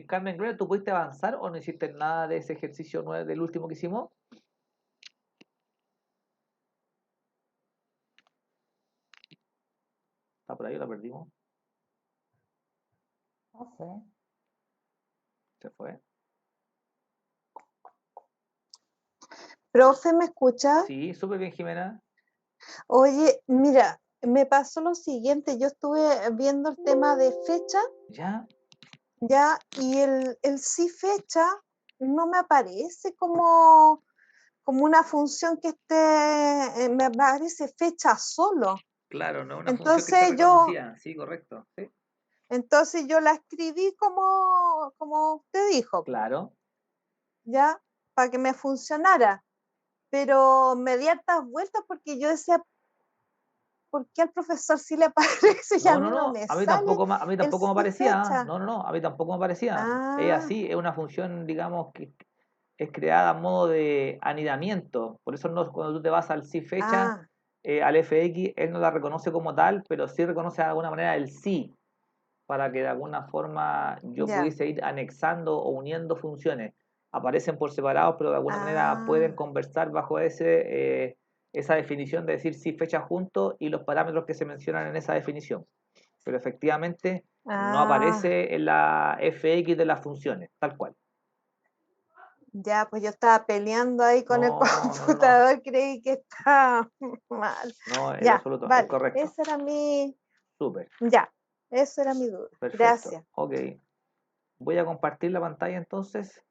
Carmen Gloria, ¿tú pudiste avanzar o no hiciste nada de ese ejercicio nuevo del último que hicimos? ¿Está por ahí o la perdimos? No sé. Se fue. Profe, ¿me escucha? Sí, súper bien, Jimena. Oye, mira, me pasó lo siguiente, yo estuve viendo el tema de fecha, ¿Ya? ya, y el sí fecha no me aparece como una función que esté, me aparece fecha solo. Claro, no es una función que esté Entonces yo, reconocida. Sí, correcto. Sí. entonces yo la escribí como usted dijo, Claro. ya, para que me funcionara, pero me di hartas vueltas porque yo decía, ¿por qué al profesor sí le aparece y No, a no, mí no no. me A mí sale tampoco, a mí el tampoco me sí parecía. ¿Ah? fecha? No, no, no. A mí tampoco me parecía. Es Ah, así, es una función, digamos, que es creada a modo de anidamiento. Por eso no, cuando tú te vas al sí fecha, ah, al FX, él no la reconoce como tal, pero sí reconoce de alguna manera el sí, para que de alguna forma yo ya, pudiese ir anexando o uniendo funciones. Aparecen por separados, pero de alguna manera pueden ah, conversar bajo esa definición de decir sí fecha juntos y los parámetros que se mencionan en esa definición. Pero efectivamente no ah, aparece en la FX de las funciones, tal cual. ya, pues yo estaba peleando ahí con el No, no, no, no, computador, creí que estaba mal. no, en Ya, absoluto, es vale, correcto. esa era mi, Súper, ya, esa era mi duda. perfecto. Gracias. Ok, voy a compartir la pantalla entonces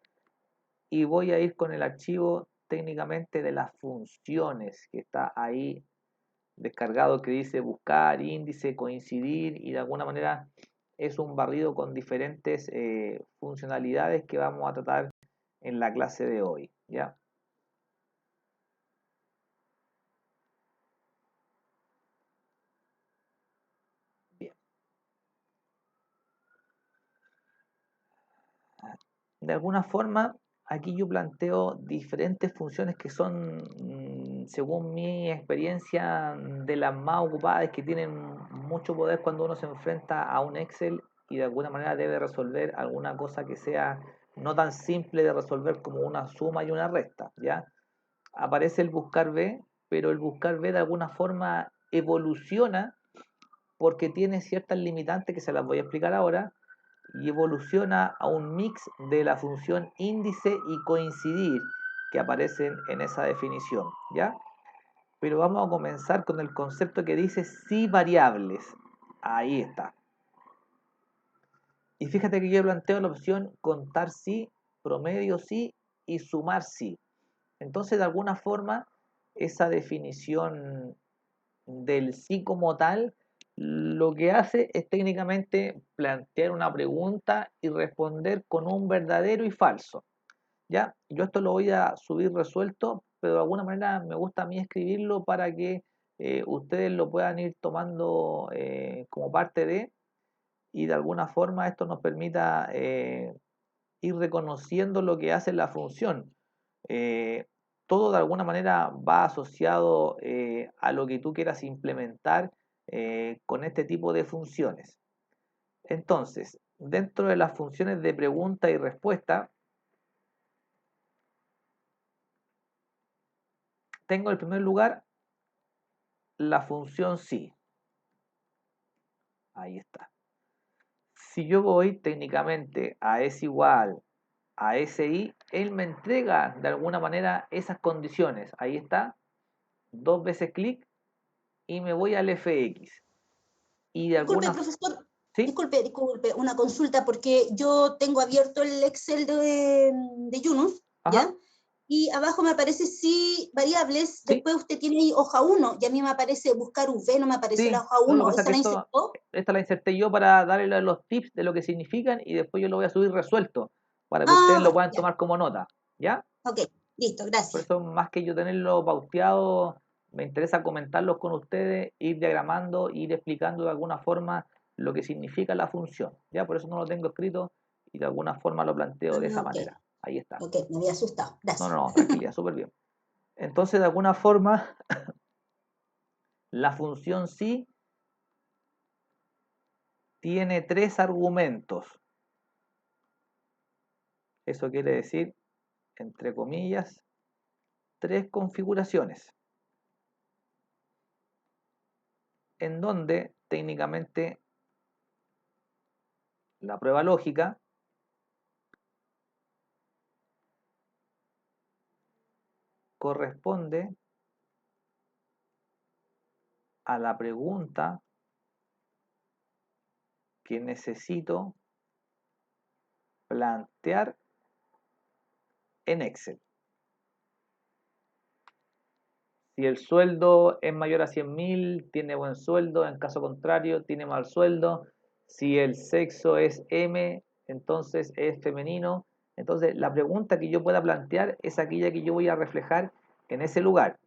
y voy a ir con el archivo técnicamente de las funciones que está ahí descargado, que dice buscar, índice, coincidir, y de alguna manera es un barrido con diferentes funcionalidades que vamos a tratar en la clase de hoy, ¿ya? Bien. De alguna forma, aquí yo planteo diferentes funciones que son, según mi experiencia, de las más ocupadas, que tienen mucho poder cuando uno se enfrenta a un Excel y de alguna manera debe resolver alguna cosa que sea no tan simple de resolver como una suma y una resta, ¿ya? Aparece el buscar B, pero el buscar B de alguna forma evoluciona porque tiene ciertas limitantes que se las voy a explicar ahora, y evoluciona a un mix de la función índice y coincidir que aparecen en esa definición, ¿ya? Pero vamos a comenzar con el concepto que dice sí variables. Ahí está. Y fíjate que yo planteo la opción contar sí, promedio sí y sumar sí. Entonces, de alguna forma, esa definición del sí como tal, lo que hace es técnicamente plantear una pregunta y responder con un verdadero y falso. ¿Ya? Yo esto lo voy a subir resuelto, pero de alguna manera me gusta a mí escribirlo para que ustedes lo puedan ir tomando como parte de, y de alguna forma esto nos permita ir reconociendo lo que hace la función. Eh, Todo de alguna manera va asociado a lo que tú quieras implementar con este tipo de funciones. Entonces, dentro de las funciones de pregunta y respuesta, tengo en primer lugar la función sí. Ahí está. Si yo voy técnicamente a es igual a SI, él me entrega de alguna manera esas condiciones. Ahí está, dos veces clic y me voy al FX. Y de Disculpe, alguna... profesor, ¿Sí? disculpe, una consulta, porque yo tengo abierto el Excel de Yunus, Ajá. ¿ya? Y abajo me aparece sí variables, ¿Sí? después usted tiene ahí hoja uno y a mí me aparece buscar V, no me apareció la Sí. hoja No, lo que uno, pasa es ¿esa que la esto, insertó? esta la inserté yo para darle los tips de lo que significan y después yo lo voy a subir resuelto para que Ah, ustedes lo bueno, puedan ya, tomar como nota. ¿Ya? ok, listo, Por gracias. eso, más que yo tenerlo pauteado, me interesa comentarlos con ustedes, ir diagramando, ir explicando de alguna forma lo que significa la función. ¿Ya? Por eso no lo tengo escrito y de alguna forma lo planteo de esa Ah, ok, manera. Ahí está. ok, me había asustado, No, no, gracias. no, tranquilidad, súper bien. Entonces, de alguna forma, la función sí tiene tres argumentos. Eso quiere decir, entre comillas, 3 configuraciones, en donde técnicamente la prueba lógica corresponde a la pregunta que necesito plantear en Excel. Si el sueldo es mayor a 100.000, tiene buen sueldo; en caso contrario, tiene mal sueldo. Si el sexo es M, entonces es femenino. Entonces, la pregunta que yo pueda plantear es aquella que yo voy a reflejar en ese lugar.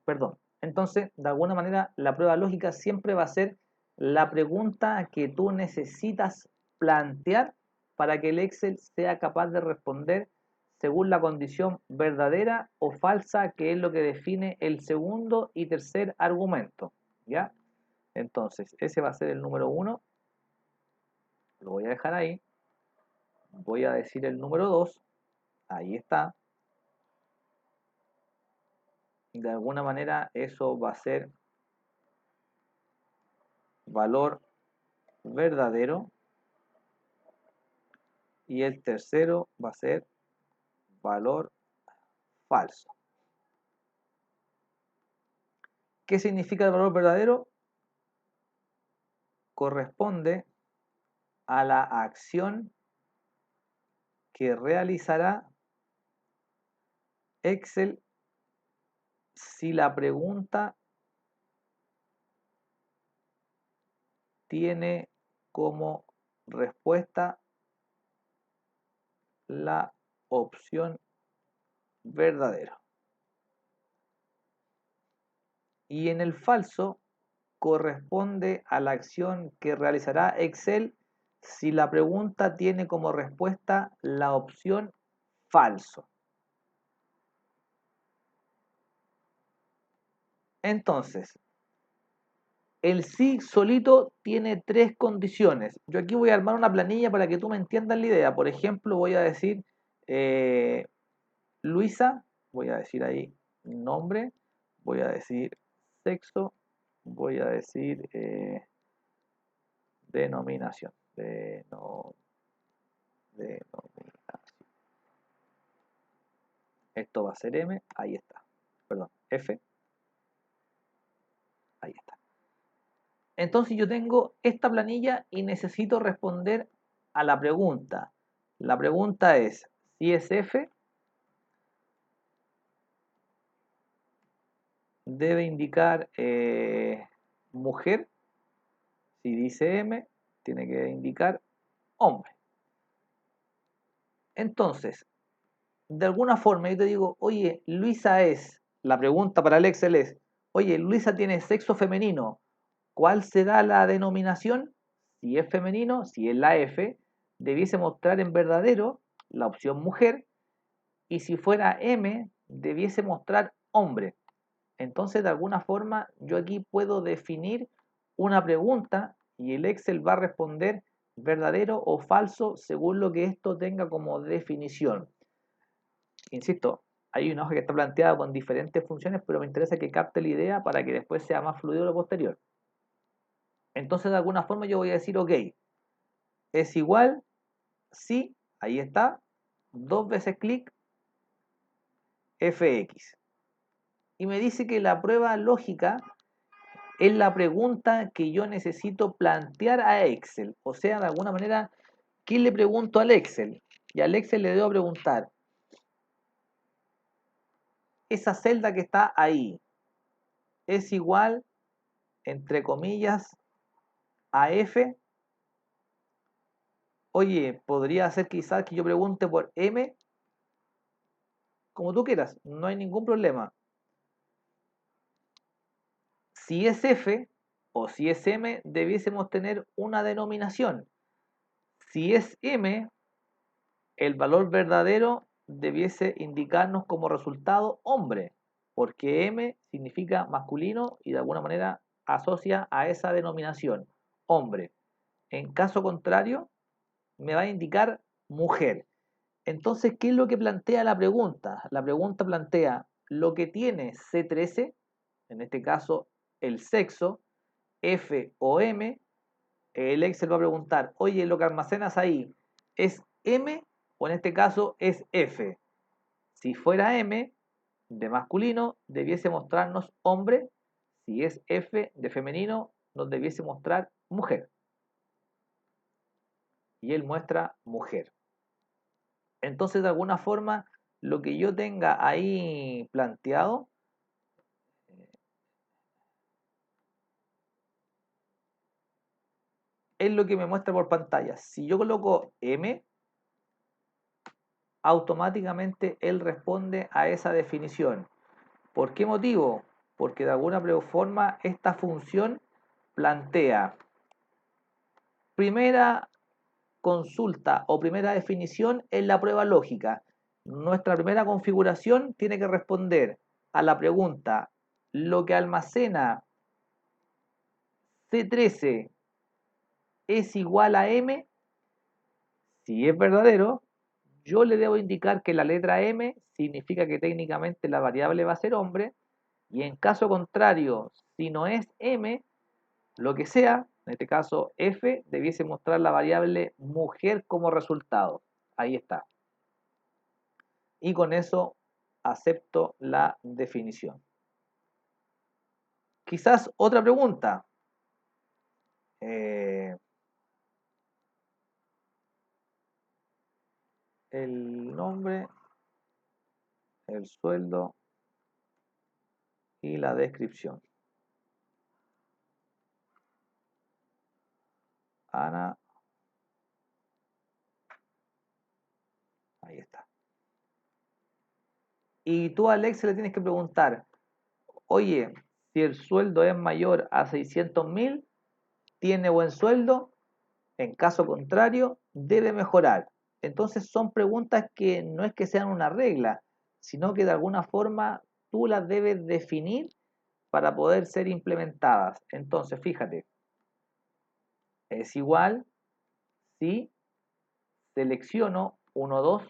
Perdón. Entonces, de alguna manera, la prueba lógica siempre va a ser la pregunta que tú necesitas plantear para que el Excel sea capaz de responder según la condición verdadera o falsa, que es lo que define el segundo y tercer argumento. ¿Ya? Entonces, ese va a ser el número 1. Lo voy a dejar ahí. Voy a decir el número 2. Ahí está. De alguna manera, eso va a ser valor verdadero. Y el tercero va a ser valor falso. ¿Qué significa el valor verdadero? Corresponde a la acción que realizará Excel si la pregunta tiene como respuesta la opción verdadero. Y en el falso corresponde a la acción que realizará Excel si la pregunta tiene como respuesta la opción falso. Entonces, el sí solito tiene 3 condiciones. Yo aquí voy a armar una planilla para que tú me entiendas la idea. Por ejemplo, voy a decir Luisa, voy a decir ahí nombre, voy a decir sexo, voy a decir denominación. Denominación. Esto va a ser M, ahí está. Perdón, F, ahí está. Entonces yo tengo esta planilla y necesito responder a la pregunta. La pregunta es, si es F, debe indicar mujer. Si dice M, tiene que indicar hombre. Entonces, de alguna forma yo te digo, oye, Luisa es, la pregunta para el Excel es, oye, Luisa tiene sexo femenino, ¿cuál será la denominación? Si es femenino, si es la F, debiese mostrar en verdadero la opción mujer, y si fuera M, debiese mostrar hombre. Entonces, de alguna forma, yo aquí puedo definir una pregunta y el Excel va a responder verdadero o falso según lo que esto tenga como definición. Insisto, hay una hoja que está planteada con diferentes funciones, pero me interesa que capte la idea para que después sea más fluido lo posterior. Entonces, de alguna forma yo voy a decir, ok, es igual, sí, ahí está, 2 veces clic, fx. Y me dice que la prueba lógica es la pregunta que yo necesito plantear a Excel. O sea, de alguna manera, ¿qué le pregunto al Excel? Y al Excel le debo preguntar, esa celda que está ahí, ¿es igual, entre comillas, a F? Oye, podría ser quizás que yo pregunte por M, como tú quieras, no hay ningún problema. Si es F o si es M, debiésemos tener una denominación. Si es M, el valor verdadero debiese indicarnos como resultado hombre, porque M significa masculino y de alguna manera asocia a esa denominación, hombre. En caso contrario, me va a indicar mujer. Entonces, ¿qué es lo que plantea la pregunta? La pregunta plantea lo que tiene C13, en este caso el sexo, F o M. El Excel va a preguntar, oye, lo que almacenas ahí es M o en este caso es F. Si fuera M de masculino, debiese mostrarnos hombre. Si es F de femenino, nos debiese mostrar mujer. Y él muestra mujer. Entonces, de alguna forma, lo que yo tenga ahí planteado es lo que me muestra por pantalla. Si yo coloco M, automáticamente él responde a esa definición. ¿Por qué motivo? Porque de alguna forma esta función plantea primera consulta o primera definición en la prueba lógica. Nuestra primera configuración tiene que responder a la pregunta, ¿lo que almacena C13 es igual a M? Si es verdadero, yo le debo indicar que la letra M significa que técnicamente la variable va a ser hombre, y en caso contrario, si no es M, lo que sea, en este caso F, debiese mostrar la variable mujer como resultado. Ahí está. Y con eso acepto la definición. Quizás otra pregunta. El nombre, el sueldo y la descripción. Ana. Ahí está. Y tú, Alex, le tienes que preguntar, oye, si el sueldo es mayor a 600.000, ¿tiene buen sueldo? En caso contrario, debe mejorar. Entonces son preguntas que no es que sean una regla, sino que de alguna forma tú las debes definir para poder ser implementadas. Entonces, fíjate, es igual si selecciono 1, 2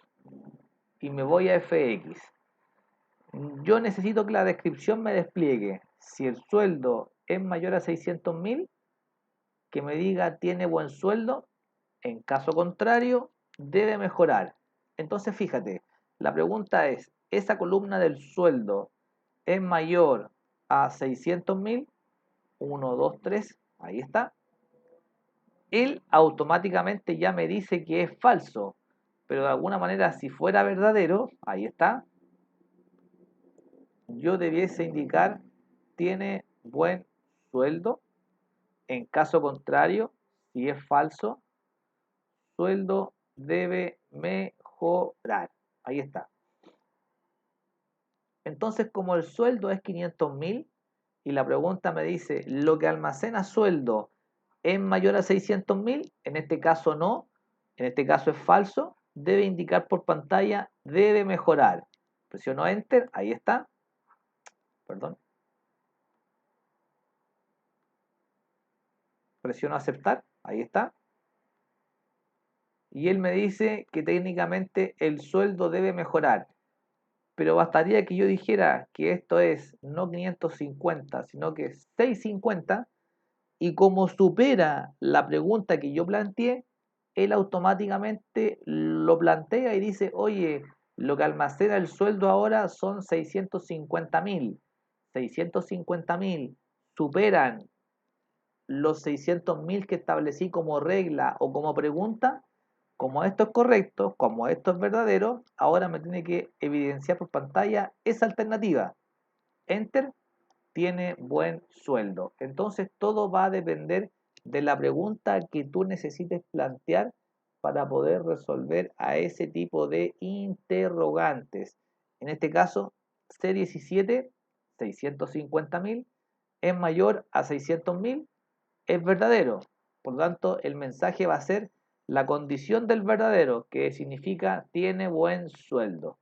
y me voy a FX. Yo necesito que la descripción me despliegue. Si el sueldo es mayor a 600.000, que me diga tiene buen sueldo. En caso contrario, debe mejorar. Entonces, fíjate, la pregunta es, ¿esa columna del sueldo es mayor a 600.000? 1, 2, 3, ahí está. Él automáticamente ya me dice que es falso, pero de alguna manera, si fuera verdadero, ahí está, yo debiese indicar tiene buen sueldo. En caso contrario, si es falso, sueldo debe mejorar. Ahí está. Entonces, como el sueldo es 500.000 y la pregunta me dice, ¿lo que almacena sueldo es mayor a 600.000? En este caso no, en este caso es falso, debe indicar por pantalla, debe mejorar. Presiono Enter, ahí está. Perdón. Presiono aceptar, ahí está. Y él me dice que técnicamente el sueldo debe mejorar. Pero bastaría que yo dijera que esto es no 550, sino que 650, y como supera la pregunta que yo planteé, él automáticamente lo plantea y dice, oye, lo que almacena el sueldo ahora son 650.000. 650.000 superan los 600.000 que establecí como regla o como pregunta. Como esto es correcto, como esto es verdadero, ahora me tiene que evidenciar por pantalla esa alternativa. Enter, tiene buen sueldo. Entonces todo va a depender de la pregunta que tú necesites plantear para poder resolver a ese tipo de interrogantes. En este caso, C17, 650.000, es mayor a 600.000, es verdadero. Por lo tanto, el mensaje va a ser la condición del verdadero, que significa tiene buen sueldo.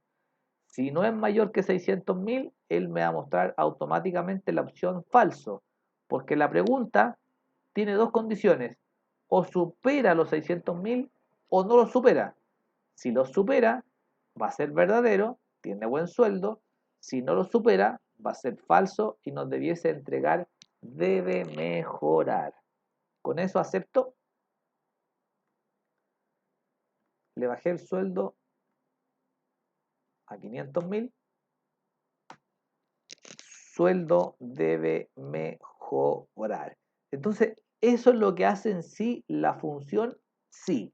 Si no es mayor que 600.000, él me va a mostrar automáticamente la opción falso, porque la pregunta tiene dos condiciones. o supera los 600.000 o no los supera. Si los supera, va a ser verdadero, tiene buen sueldo. Si no lo supera, va a ser falso y nos debiese entregar debe mejorar. Con eso acepto. Le bajé el sueldo a 500.000. Sueldo debe mejorar. Entonces, eso es lo que hace en sí la función sí.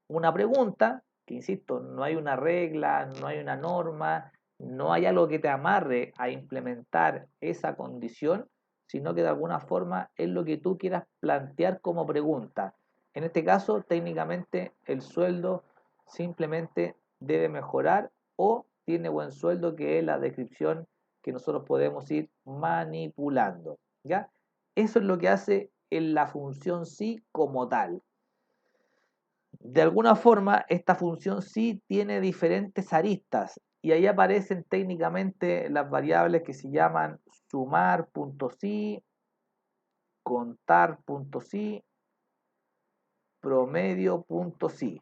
Una pregunta, que insisto, no hay una regla, no hay una norma, no hay algo que te amarre a implementar esa condición, sino que de alguna forma es lo que tú quieras plantear como pregunta. En este caso, técnicamente, el sueldo simplemente debe mejorar o tiene buen sueldo, que es la descripción que nosotros podemos ir manipulando, ¿ya? Eso es lo que hace en la función sí como tal. De alguna forma, esta función sí tiene diferentes aristas y ahí aparecen técnicamente las variables que se llaman sumar.sí, contar.sí, promedio.sí.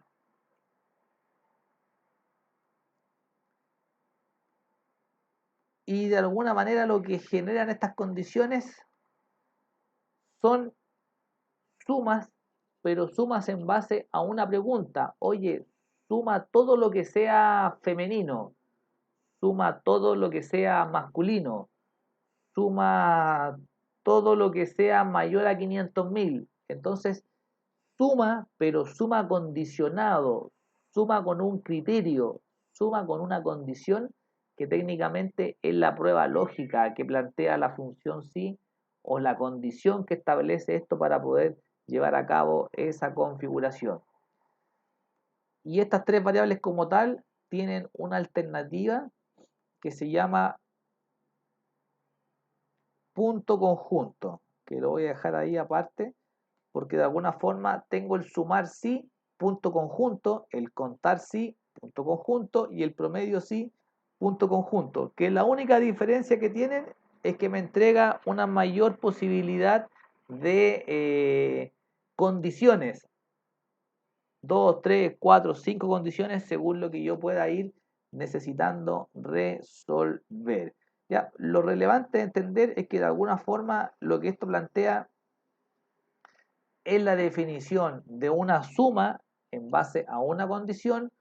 Y de alguna manera lo que generan estas condiciones son sumas, pero sumas en base a una pregunta. Oye, suma todo lo que sea femenino, suma todo lo que sea masculino, suma todo lo que sea mayor a 500.000. Entonces, suma, pero suma condicionado, suma con un criterio, suma con una condición que técnicamente es la prueba lógica que plantea la función sí o la condición que establece esto para poder llevar a cabo esa configuración. Y estas tres variables como tal tienen una alternativa que se llama punto conjunto, que lo voy a dejar ahí aparte, porque de alguna forma tengo el sumar sí, punto conjunto, el contar sí, punto conjunto, y el promedio sí, punto conjunto, que la única diferencia que tienen es que me entrega una mayor posibilidad de condiciones, 2, 3, 4, 5 condiciones según lo que yo pueda ir necesitando resolver. ¿Ya? Lo relevante de entender es que de alguna forma lo que esto plantea es la definición de una suma en base a una condición,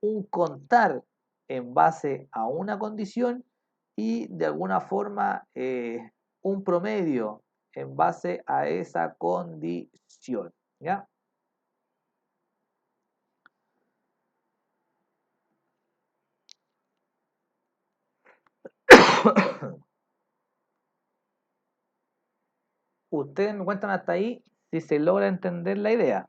un contar en base a una condición y de alguna forma un promedio en base a esa condición. ¿Ya? Ustedes me cuentan hasta ahí si se logra entender la idea.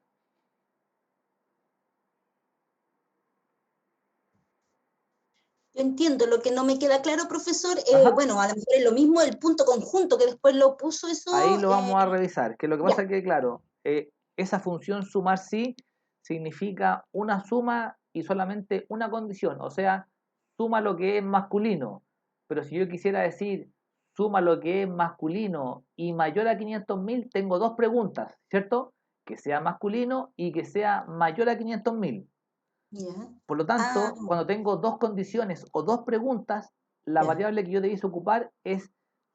Yo entiendo, lo que no me queda claro, profesor, Ajá. bueno, a lo mejor es lo mismo el punto conjunto que después lo puso eso. Ahí lo vamos a revisar. Que lo que Ya, pasa es que, claro, esa función sumar sí significa una suma y solamente una condición. O sea, suma lo que es masculino. Pero si yo quisiera decir suma lo que es masculino y mayor a 500.000, tengo dos preguntas, ¿cierto? Que sea masculino y que sea mayor a 500.000. ya. Por lo Ah, tanto, cuando tengo dos condiciones o dos preguntas, la ya. variable que yo debiese ocupar es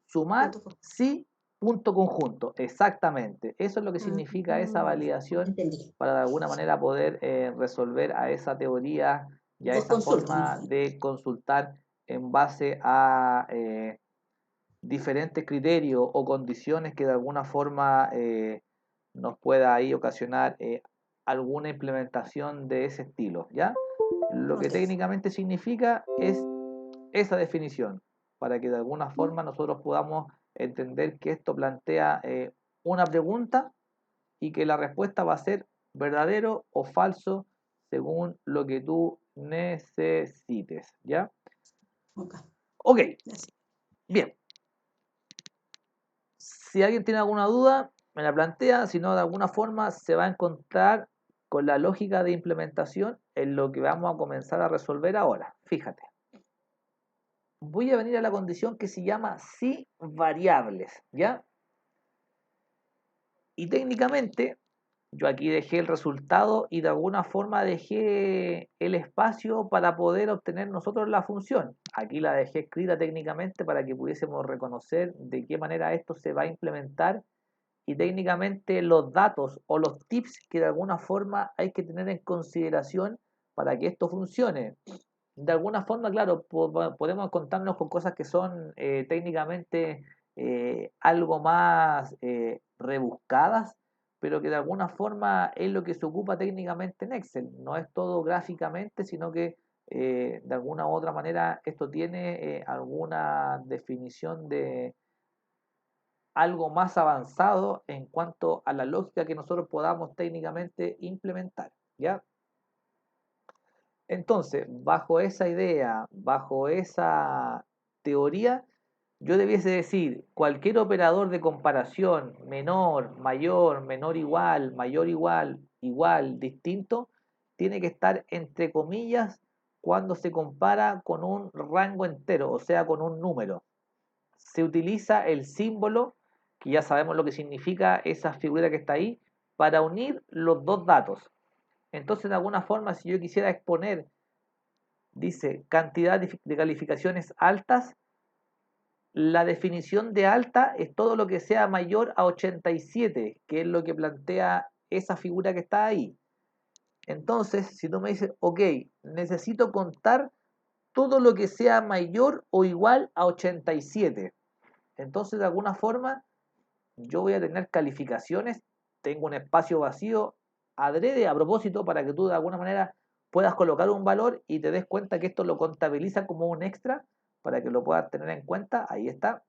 sumar Punto con- sí, punto conjunto. Exactamente. Eso es lo que significa esa validación Entendí. para de alguna manera poder resolver a esa teoría y a Dos esa consultas. forma de consultar en base a diferentes criterios o condiciones que de alguna forma nos pueda ahí ocasionar alguna implementación de ese estilo, ¿ya? Lo que Ok. técnicamente significa es esa definición, para que de alguna forma nosotros podamos entender que esto plantea una pregunta y que la respuesta va a ser verdadero o falso según lo que tú necesites, ¿ya? Ok. Ok, Gracias. bien. Si alguien tiene alguna duda, me la plantea, si no, de alguna forma se va a encontrar con la lógica de implementación en lo que vamos a comenzar a resolver ahora. Fíjate. Voy a venir a la condición que se llama si variables, ¿ya? Y técnicamente Yo aquí dejé el resultado y de alguna forma dejé el espacio para poder obtener nosotros la función. Aquí la dejé escrita técnicamente para que pudiésemos reconocer de qué manera esto se va a implementar y técnicamente los datos o los tips que de alguna forma hay que tener en consideración para que esto funcione. De alguna forma, claro, podemos contarnos con cosas que son técnicamente algo más rebuscadas, pero que de alguna forma es lo que se ocupa técnicamente en Excel. No es todo gráficamente, sino que de alguna u otra manera esto tiene alguna definición de algo más avanzado en cuanto a la lógica que nosotros podamos técnicamente implementar, ¿ya? Entonces, bajo esa idea, bajo esa teoría, yo debiese decir, cualquier operador de comparación menor, mayor igual, mayor igual, igual, distinto, tiene que estar entre comillas cuando se compara con un rango entero, o sea, con un número. Se utiliza el símbolo, que ya sabemos lo que significa esa figura que está ahí, para unir los dos datos. Entonces, de alguna forma, si yo quisiera exponer, dice, cantidad de calificaciones altas, la definición de alta es todo lo que sea mayor a 87, que es lo que plantea esa figura que está ahí. Entonces, si tú me dices, ok, necesito contar todo lo que sea mayor o igual a 87. Entonces, de alguna forma, yo voy a tener calificaciones, tengo un espacio vacío adrede a propósito para que tú de alguna manera puedas colocar un valor y te des cuenta que esto lo contabiliza como un extra para que lo puedas tener en cuenta. Ahí está.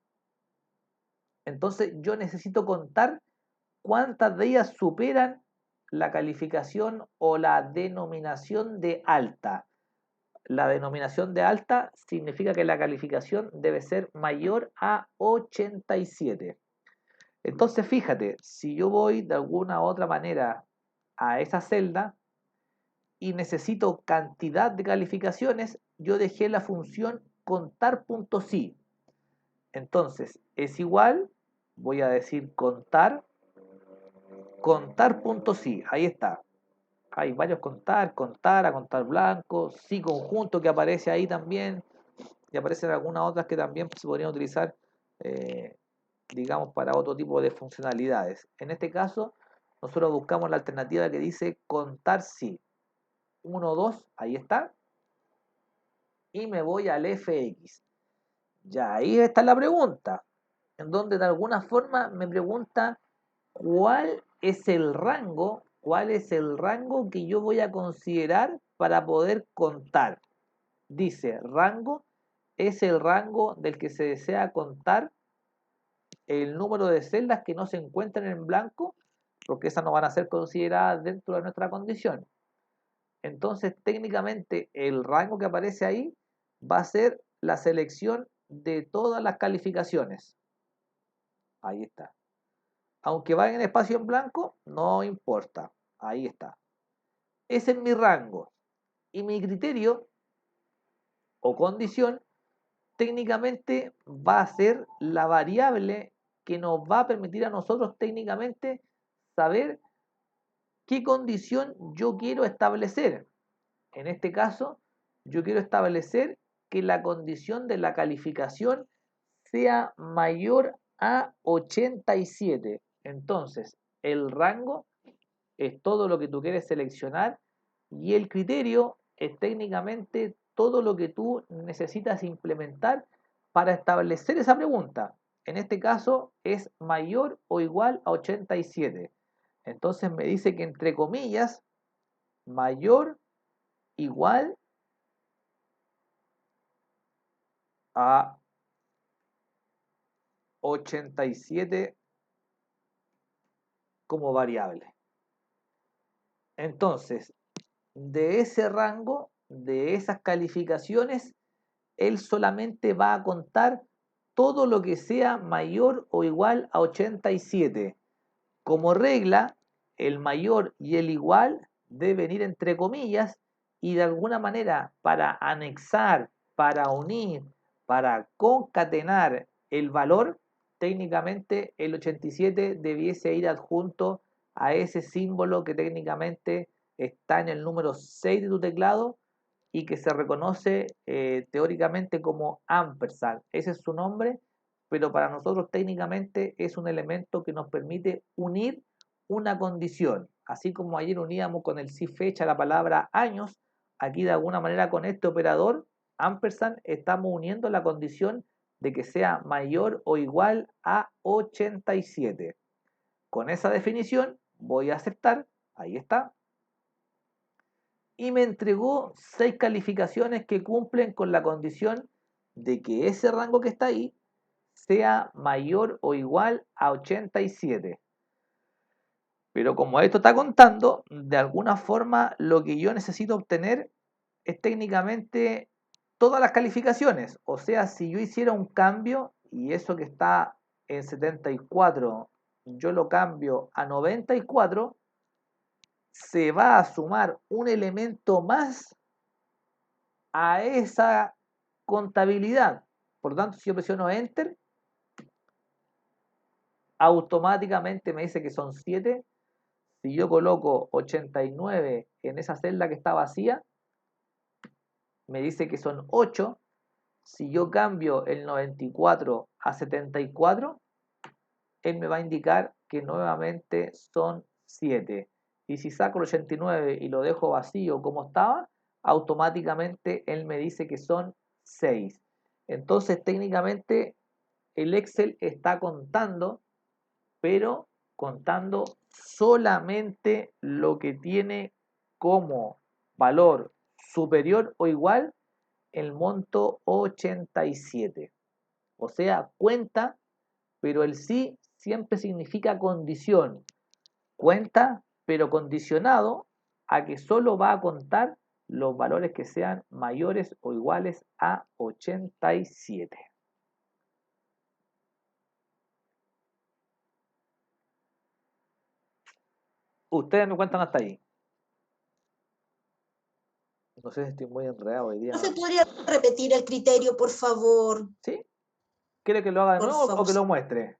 Entonces yo necesito contar cuántas de ellas superan la calificación o la denominación de alta. La denominación de alta significa que la calificación debe ser mayor a 87. Entonces fíjate, si yo voy de alguna u otra manera a esa celda y necesito cantidad de calificaciones, yo dejé la función contar.si. Entonces es igual, voy a decir contar.si, ahí está. Hay varios contar, a contar blanco, sí conjunto que aparece ahí también, y aparecen algunas otras que también se podrían utilizar, digamos, para otro tipo de funcionalidades. En este caso, nosotros buscamos la alternativa que dice contar sí. 1, 2, ahí está. Y me voy al fx. Ya ahí está la pregunta, en donde de alguna forma me pregunta cuál es el rango que yo voy a considerar para poder contar. Dice, rango es el rango del que se desea contar el número de celdas que no se encuentran en blanco, porque esas no van a ser consideradas dentro de nuestra condición. Entonces, técnicamente, el rango que aparece ahí va a ser la selección de todas las calificaciones. Ahí está. Aunque vaya en espacio en blanco, no importa. Ahí está. Ese es mi rango. Y mi criterio o condición técnicamente va a ser la variable que nos va a permitir a nosotros técnicamente saber qué condición yo quiero establecer. En este caso, yo quiero establecer que la condición de la calificación sea mayor a 87. Entonces, el rango es todo lo que tú quieres seleccionar y el criterio es técnicamente todo lo que tú necesitas implementar para establecer esa pregunta. En este caso es mayor o igual a 87. Entonces me dice que entre comillas, mayor, igual a 87 como variable. Entonces, de ese rango, de esas calificaciones, él solamente va a contar todo lo que sea mayor o igual a 87. Como regla, el mayor y el igual deben ir entre comillas y de alguna manera para anexar, para unir, para concatenar el valor, técnicamente el 87 debiese ir adjunto a ese símbolo que técnicamente está en el número 6 de tu teclado y que se reconoce teóricamente como ampersand. Ese es su nombre, pero para nosotros técnicamente es un elemento que nos permite unir una condición. Así como ayer uníamos con el si fecha la palabra años, aquí de alguna manera con este operador ampersand estamos uniendo la condición de que sea mayor o igual a 87. Con esa definición voy a aceptar, ahí está, y me entregó 6 calificaciones que cumplen con la condición de que ese rango que está ahí sea mayor o igual a 87. Pero como esto está contando, de alguna forma lo que yo necesito obtener es técnicamente todas las calificaciones. O sea, si yo hiciera un cambio y eso que está en 74, yo lo cambio a 94, se va a sumar un elemento más a esa contabilidad. Por lo tanto, si yo presiono Enter, automáticamente me dice que son 7. Si yo coloco 89 en esa celda que está vacía, me dice que son 8. Si yo cambio el 94 a 74, él me va a indicar que nuevamente son 7. Y si saco el 89 y lo dejo vacío como estaba, automáticamente él me dice que son 6. Entonces técnicamente el Excel está contando, pero contando solamente lo que tiene como valor superior o igual el monto 87. O sea, cuenta, pero el sí siempre significa condición. Cuenta, pero condicionado a que solo va a contar los valores que sean mayores o iguales a 87. Ustedes me cuentan hasta ahí. No sé si estoy muy enredado hoy día. Profe, ¿podría repetir el criterio, por favor? ¿Sí? ¿Quiere que lo haga de Por nuevo o favor. que lo muestre?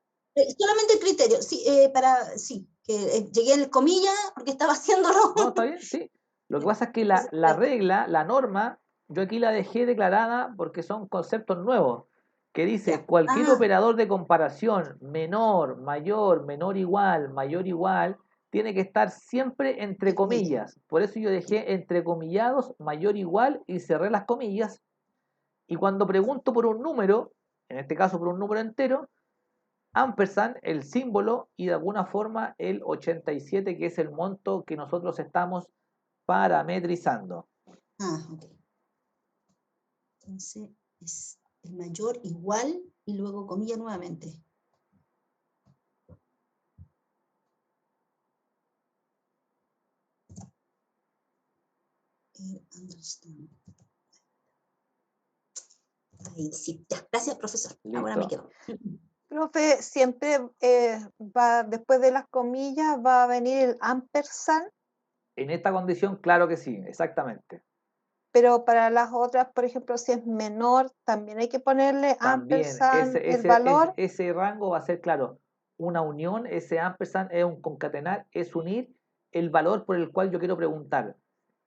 Solamente el criterio, sí, que llegué en comillas porque estaba haciéndolo. No, está bien, sí. Lo que pasa es que la regla, la norma, yo aquí la dejé declarada porque son conceptos nuevos, que dice Ya. cualquier Ah, operador de comparación menor, mayor, mayor igual, tiene que estar siempre entre entre comillas. comillas. Por eso yo dejé entrecomillados, mayor igual y cerré las comillas. Y cuando pregunto por un número, en este caso por un número entero, ampersand, el símbolo y de alguna forma el 87, que es el monto que nosotros estamos parametrizando. Ok. Entonces es el mayor igual y luego comilla nuevamente. Understand. Ahí sí, ya, gracias profesor. Listo. Ahora me quedo. Profe, siempre va, después de las comillas, va a venir el ampersand, En esta condición, claro que sí, exactamente. pero para las otras, por ejemplo, si es menor, también hay que ponerle También ampersand el valor. ese rango va a ser, claro, una unión, ese ampersand es un concatenar, es unir el valor por el cual yo quiero preguntar.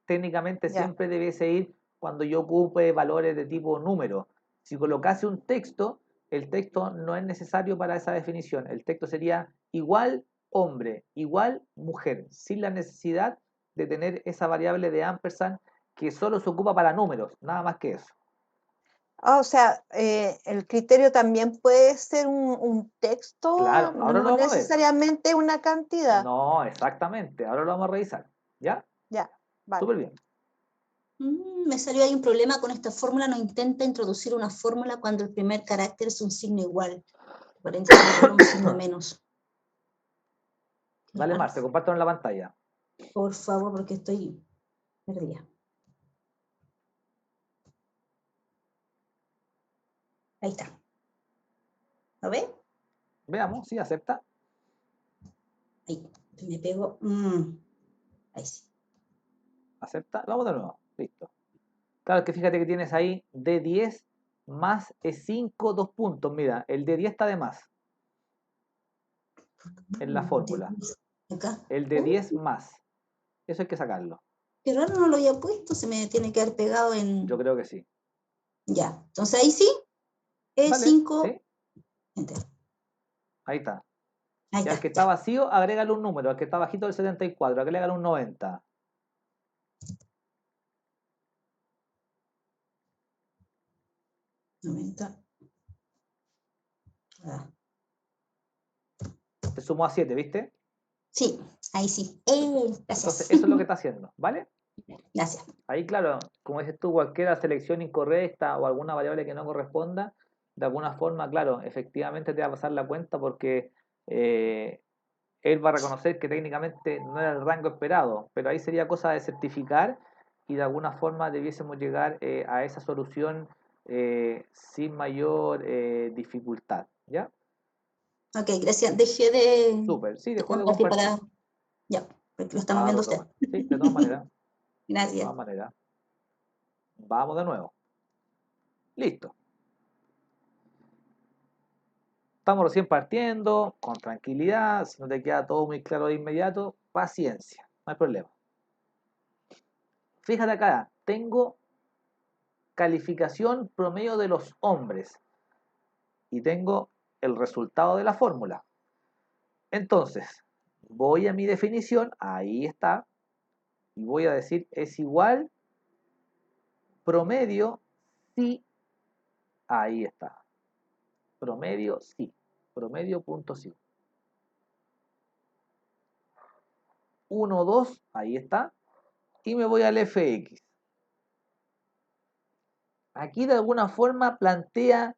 Técnicamente Ya, siempre debe seguir cuando yo ocupe valores de tipo número. Si colocase un texto, el texto no es necesario para esa definición. El texto sería igual hombre, igual mujer, sin la necesidad de tener esa variable de ampersand que solo se ocupa para números, nada más que eso. O sea, el criterio también puede ser un texto, Claro, ahora lo no vamos a ver. necesariamente una cantidad. No, exactamente, ahora lo vamos a revisar. ¿Ya? Ya, vale. Súper bien. Me salió ahí un problema con esta fórmula. No intenta introducir una fórmula cuando el primer carácter es un signo igual. Paréntesis igual a un signo menos. Dale, Marce, compártelo en la pantalla. Por favor, porque estoy perdida. Ahí está. ¿Lo ve? Veamos, sí, acepta. Ahí, me pego. Ahí sí. Acepta. Vamos de nuevo. Listo. Claro, que fíjate que tienes ahí D10 más E5, 2 puntos. Mira, el D10 está de más en la fórmula. Acá. El de 10 más. Eso hay que sacarlo. Qué raro, no lo había puesto, se me tiene que haber pegado Yo en... creo que sí. Ya, entonces ahí sí, Vale, E5, sí, enter. ahí está. Ahí Y al está, que está ya. vacío, agrégale un número. Al que está bajito del 74, agrégale un 90. 90. Ah, Te sumó a 7, ¿viste? sí, ahí sí. Entonces, Gracias. eso es lo que está haciendo, ¿vale? Gracias. Ahí, claro, como dices tú, cualquier selección incorrecta o alguna variable que no corresponda, de alguna forma, claro, efectivamente te va a pasar la cuenta porque eh, él va a reconocer que técnicamente no era el rango esperado, pero ahí sería cosa de certificar y de alguna forma debiésemos llegar a esa solución sin mayor dificultad, ¿ya? Ok, gracias. Dejé de, Súper, sí, de dejó de compartir compartir. para... Ya, porque lo estamos Claro, viendo de usted. sí, de todas maneras, de Gracias. todas maneras. Vamos de nuevo. Listo. Estamos recién partiendo, con tranquilidad, si no te queda todo muy claro de inmediato, paciencia, no hay problema. Fíjate acá, tengo calificación promedio de los hombres y tengo el resultado de la fórmula. Entonces, voy a mi definición, ahí está, y voy a decir es igual promedio sí, ahí está, promedio sí, promedio punto sí. 1, 2, ahí está, y me voy al FX. Aquí de alguna forma plantea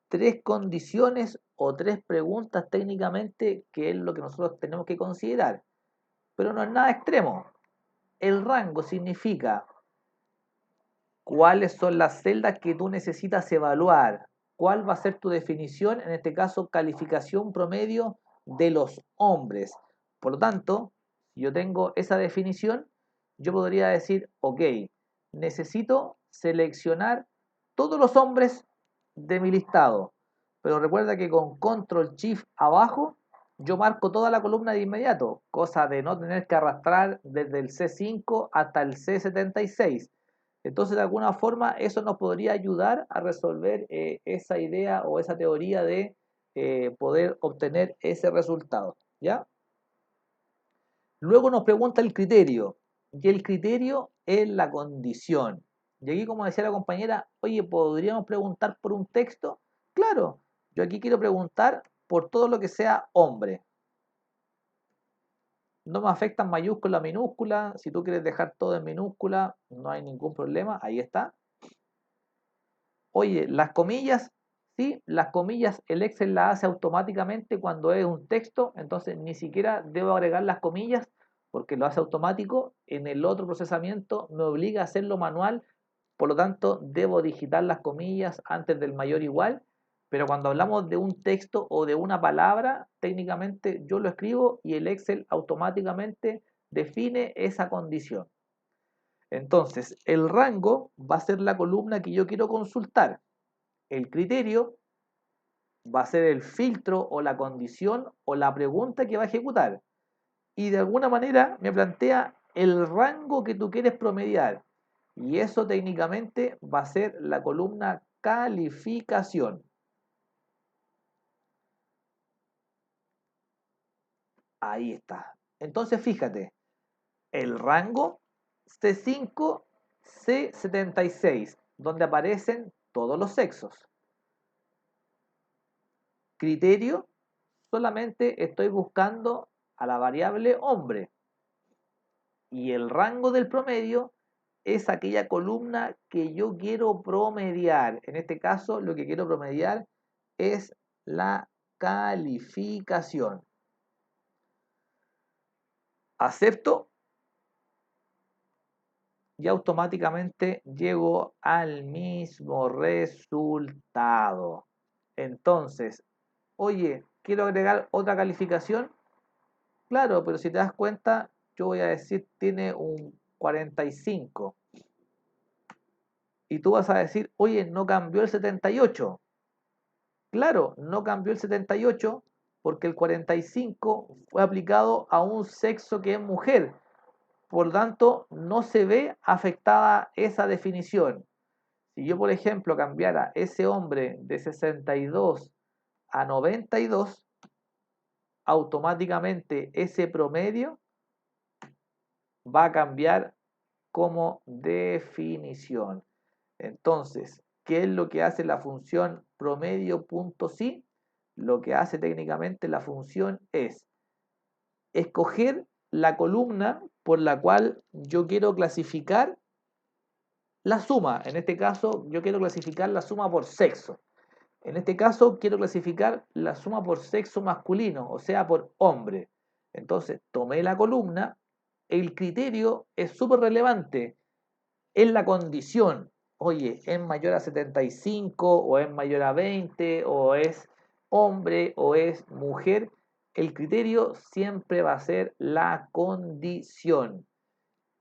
tres condiciones o tres preguntas técnicamente que es lo que nosotros tenemos que considerar. Pero no es nada extremo. El rango significa cuáles son las celdas que tú necesitas evaluar, cuál va a ser tu definición, en este caso calificación promedio de los hombres. Por lo tanto, si yo tengo esa definición, yo podría decir, ok, necesito seleccionar todos los hombres de mi listado, pero recuerda que con control shift abajo yo marco toda la columna de inmediato, cosa de no tener que arrastrar desde el C5 hasta el C76. Entonces, de alguna forma, eso nos podría ayudar a resolver esa idea o esa teoría de poder obtener ese resultado, ¿ya? Luego nos pregunta el criterio, y el criterio es la condición. Y aquí, como decía la compañera, oye, ¿podríamos preguntar por un texto? Claro, yo aquí quiero preguntar por todo lo que sea hombre. No me afectan mayúscula, minúscula. Si tú quieres dejar todo en minúscula, no hay ningún problema. Ahí está. Oye, las comillas, sí, las comillas el Excel las hace automáticamente cuando es un texto, entonces ni siquiera debo agregar las comillas porque lo hace automático. En el otro procesamiento me obliga a hacerlo manual, por lo tanto debo digitar las comillas antes del mayor igual, pero cuando hablamos de un texto o de una palabra, técnicamente yo lo escribo y el Excel automáticamente define esa condición. Entonces, el rango va a ser la columna que yo quiero consultar. El criterio va a ser el filtro o la condición o la pregunta que va a ejecutar. Y de alguna manera me plantea el rango que tú quieres promediar. Y eso técnicamente va a ser la columna calificación. Ahí está. Entonces fíjate, el rango C5, C76, donde aparecen todos los sexos. Criterio, solamente estoy buscando a la variable hombre. Y el rango del promedio es aquella columna que yo quiero promediar. En este caso, lo que quiero promediar es la calificación. Acepto y automáticamente llego al mismo resultado. Entonces, oye, quiero agregar otra calificación. Claro, pero si te das cuenta, yo voy a decir tiene un 45. Y tú vas a decir, oye, no cambió el 78. Claro, no cambió el 78 porque el 45 fue aplicado a un sexo que es mujer. Por lo tanto, no se ve afectada esa definición. Si yo, por ejemplo, cambiara ese hombre de 62 a 92, automáticamente ese promedio va a cambiar como definición. Entonces, ¿qué es lo que hace la función promedio.si? Lo que hace técnicamente la función es escoger la columna por la cual yo quiero clasificar la suma. En este caso, yo quiero clasificar la suma por sexo. En este caso, quiero clasificar la suma por sexo masculino, o sea, por hombre. Entonces, tomé la columna. El criterio es súper relevante. Es la condición. Oye, ¿es mayor a 75 o es mayor a 20 o es hombre o es mujer? El criterio siempre va a ser la condición.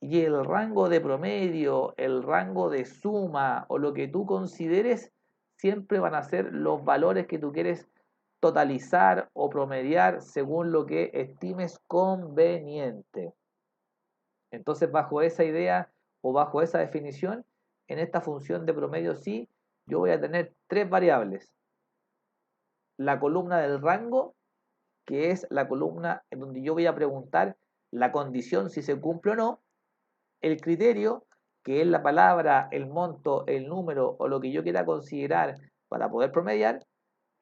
Y el rango de promedio, el rango de suma o lo que tú consideres, siempre van a ser los valores que tú quieres totalizar o promediar según lo que estimes conveniente. Entonces, bajo esa idea o bajo esa definición, en esta función de promedio sí, yo voy a tener tres variables. La columna del rango, que es la columna en donde yo voy a preguntar la condición si se cumple o no. El criterio, que es la palabra, el monto, el número o lo que yo quiera considerar para poder promediar.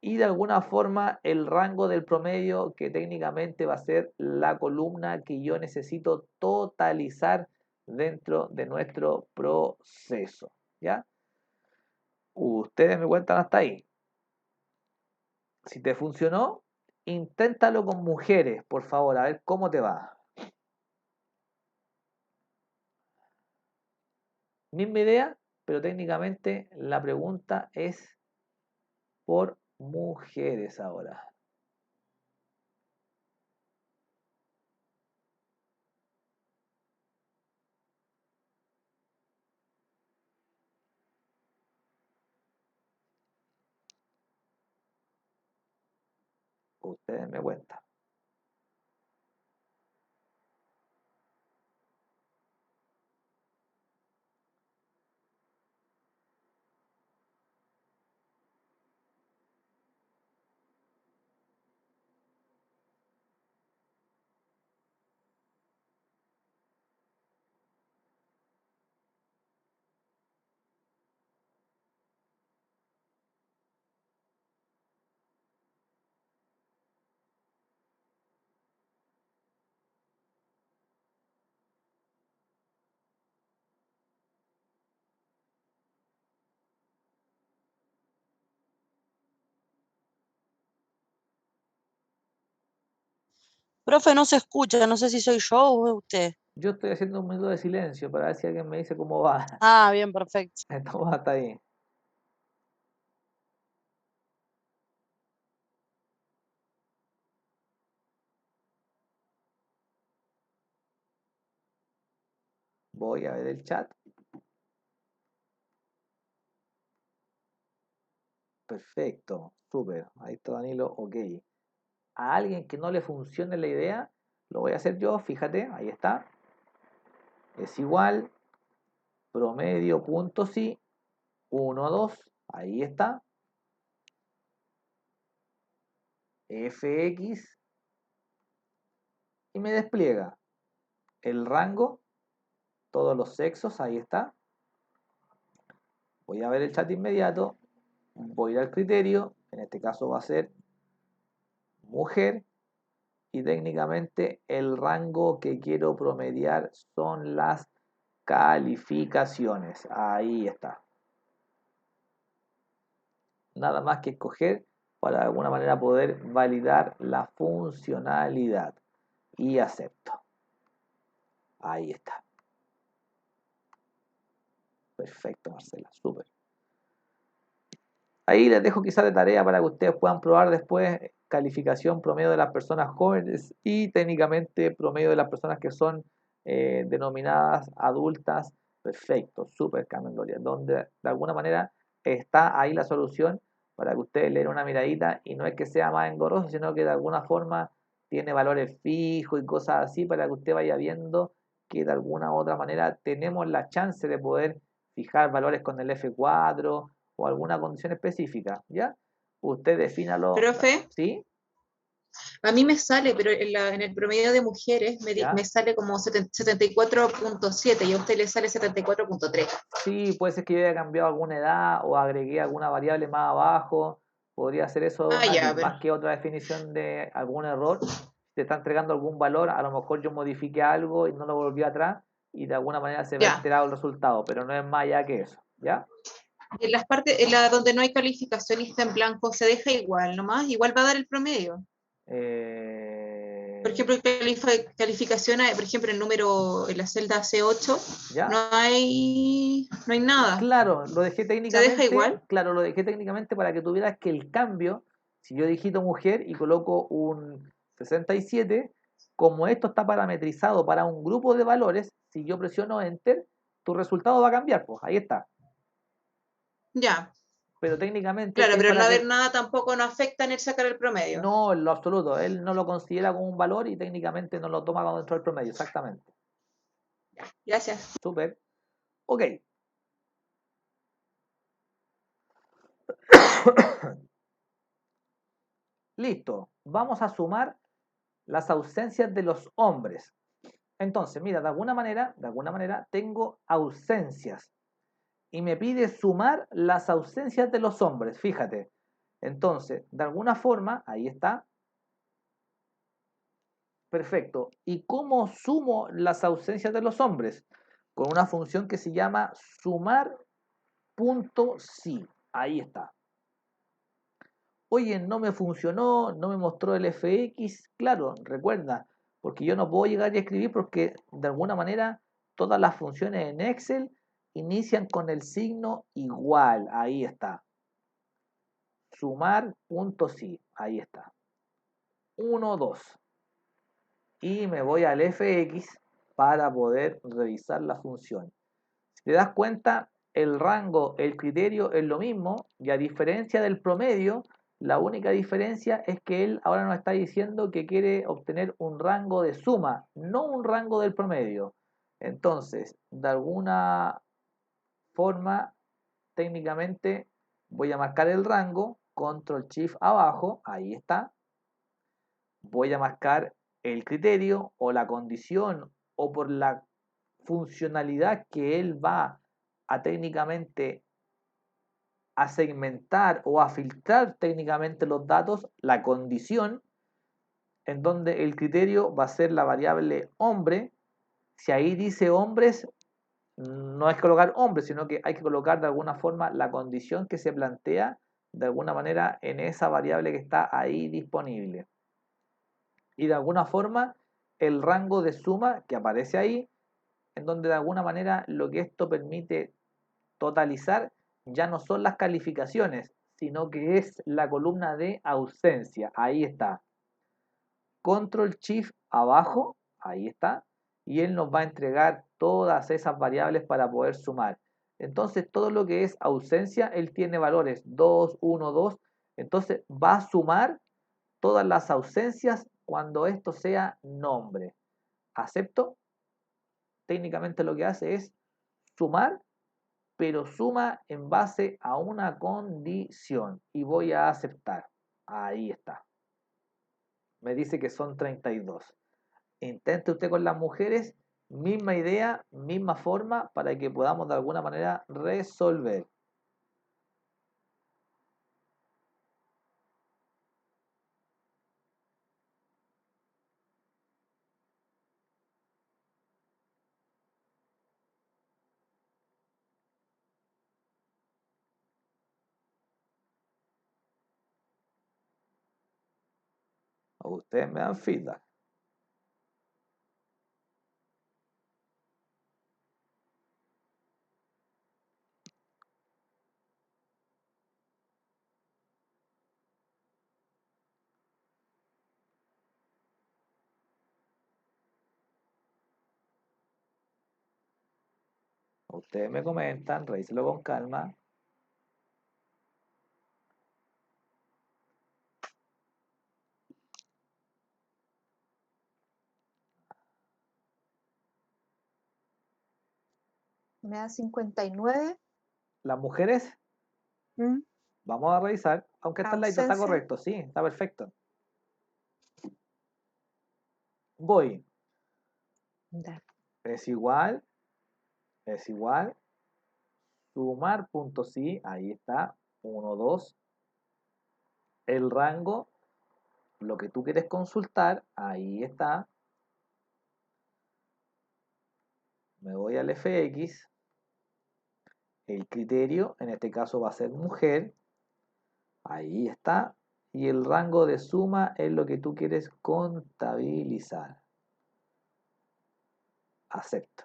Y de alguna forma el rango del promedio, que técnicamente va a ser la columna que yo necesito totalizar dentro de nuestro proceso. ¿Ya? Ustedes me cuentan hasta ahí. Si te funcionó, inténtalo con mujeres, por favor, a ver cómo te va. Misma idea, pero técnicamente la pregunta es por mujeres ahora. Ustedes me cuentan. Profe, no se escucha, no sé si soy yo o es usted. Yo estoy haciendo un minuto de silencio para ver si alguien me dice cómo va. Ah, bien, perfecto. Estamos hasta ahí. Voy a ver el chat. Perfecto, súper. Ahí está Danilo, ok. A alguien que no le funcione la idea, lo voy a hacer yo, fíjate, ahí está. Es igual, promedio punto sí, 1, 2, ahí está. Fx y me despliega el rango, todos los sexos, ahí está. Voy a ver el chat inmediato, voy a ir al criterio, en este caso va a ser mujer, y técnicamente el rango que quiero promediar son las calificaciones. Ahí está. Nada más que escoger para de alguna manera poder validar la funcionalidad. Y acepto. Ahí está. Perfecto, Marcela. Súper. Ahí les dejo quizás de tarea para que ustedes puedan probar después calificación promedio de las personas jóvenes y técnicamente promedio de las personas que son denominadas adultas. Perfecto, súper, Carmen Gloria, donde de alguna manera está ahí la solución para que ustedes le den una miradita y no es que sea más engorroso, sino que de alguna forma tiene valores fijos y cosas así para que usted vaya viendo que de alguna u otra manera tenemos la chance de poder fijar valores con el F4 o alguna condición específica, ¿ya? Usted defínalo, Profe, ¿sí? a mí me sale, pero en el promedio de mujeres ¿Ya? me sale como 74.7 y a usted le sale 74.3. Sí, puede ser que yo haya cambiado alguna edad o agregué alguna variable más abajo. Podría ser eso, Ah, Nati, ya, pero más que otra definición de algún error. Si te está entregando algún valor, a lo mejor yo modifiqué algo y no lo volví atrás y de alguna manera se ve ya. alterado el resultado, pero no es más allá que eso, ¿ya? En las partes donde no hay calificación y está en blanco, se deja igual nomás, igual va a dar el promedio. Por Eh, ejemplo, calificación, por ejemplo, el número en la celda C8, ¿Ya? no hay nada. Claro, lo dejé ¿Se deja técnicamente, igual? claro, lo dejé técnicamente para que tuvieras que el cambio, si yo digito mujer y coloco un 67, como esto está parametrizado para un grupo de valores, si yo presiono Enter, tu resultado va a cambiar, pues ahí está. Ya, Pero técnicamente claro, es pero el no para haber que, nada tampoco nos afecta en el sacar el promedio. no en lo absoluto, él no lo considera como un valor y técnicamente no lo toma como dentro del promedio, exactamente. Gracias. Súper. Ok. Listo. Vamos a sumar las ausencias de los hombres. Entonces, mira, de alguna manera tengo ausencias y me pide sumar las ausencias de los hombres, fíjate. Entonces, de alguna forma, ahí está. Perfecto. ¿Y cómo sumo las ausencias de los hombres? Con una función que se llama sumar punto sí. Ahí está. Oye, no me funcionó, no me mostró el fx. Claro, recuerda, porque yo no puedo llegar y escribir porque de alguna manera todas las funciones en Excel inician con el signo igual. Ahí está. Sumar punto sí. Ahí está. 1, 2. Y me voy al fx para poder revisar la función. Si te das cuenta, el rango, el criterio es lo mismo y a diferencia del promedio, la única diferencia es que él ahora nos está diciendo que quiere obtener un rango de suma, no un rango del promedio. Entonces, de alguna forma, técnicamente voy a marcar el rango, control shift abajo, ahí está. Voy a marcar el criterio o la condición o por la funcionalidad que él va a técnicamente a segmentar o a filtrar técnicamente los datos, la condición, en donde el criterio va a ser la variable hombre. Si ahí dice hombres, no es colocar hombres, sino que hay que colocar de alguna forma la condición que se plantea de alguna manera en esa variable que está ahí disponible. Y de alguna forma el rango de suma que aparece ahí, en donde de alguna manera lo que esto permite totalizar ya no son las calificaciones, sino que es la columna de ausencia. Ahí está. Control Shift abajo, ahí está. Y él nos va a entregar todas esas variables para poder sumar. Entonces, todo lo que es ausencia, él tiene valores 2, 1, 2. Entonces, va a sumar todas las ausencias cuando esto sea nombre. ¿Acepto? Técnicamente lo que hace es sumar, pero suma en base a una condición y voy a aceptar. Ahí está. Me dice que son 32. Intente usted con las mujeres, misma idea, misma forma para que podamos de alguna manera resolver. Ustedes me dan feedback. Ustedes me comentan, revíselo con calma. me da 59. Las mujeres, ¿Mm? vamos a revisar, aunque esta slide no está Ausencia. correcto, sí, está perfecto. Voy, Dale. es igual, sumar punto sí, ahí está, 1, 2, el rango, lo que tú quieres consultar, ahí está, me voy al FX, el criterio, en este caso va a ser mujer, ahí está, y el rango de suma es lo que tú quieres contabilizar. Acepto.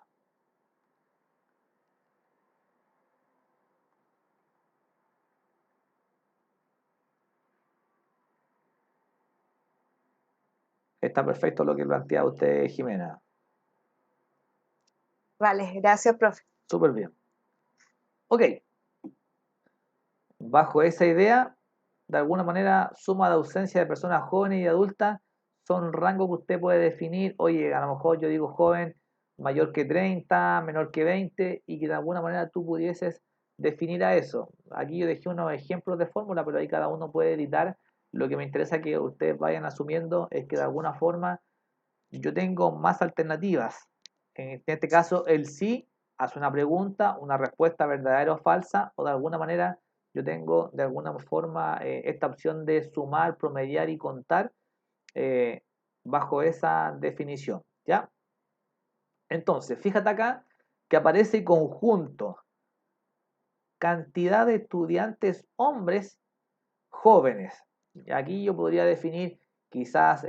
Está perfecto lo que plantea usted, Jimena. Vale, gracias, profe. Súper bien. Ok. Bajo esa idea, de alguna manera, suma de ausencia de personas jóvenes y adultas son rangos que usted puede definir. Oye, a lo mejor yo digo joven, mayor que 30, menor que 20, y que de alguna manera tú pudieses definir a eso. Aquí yo dejé unos ejemplos de fórmula, pero ahí cada uno puede editar. Lo que me interesa que ustedes vayan asumiendo es que de alguna forma yo tengo más alternativas. En este caso, el sí hace una pregunta, una respuesta verdadera o falsa, o de alguna manera yo tengo de alguna forma esta opción de sumar, promediar y contar eh, bajo esa definición. ¿Ya? Entonces, fíjate acá que aparece conjunto, cantidad de estudiantes hombres jóvenes. Aquí yo podría definir quizás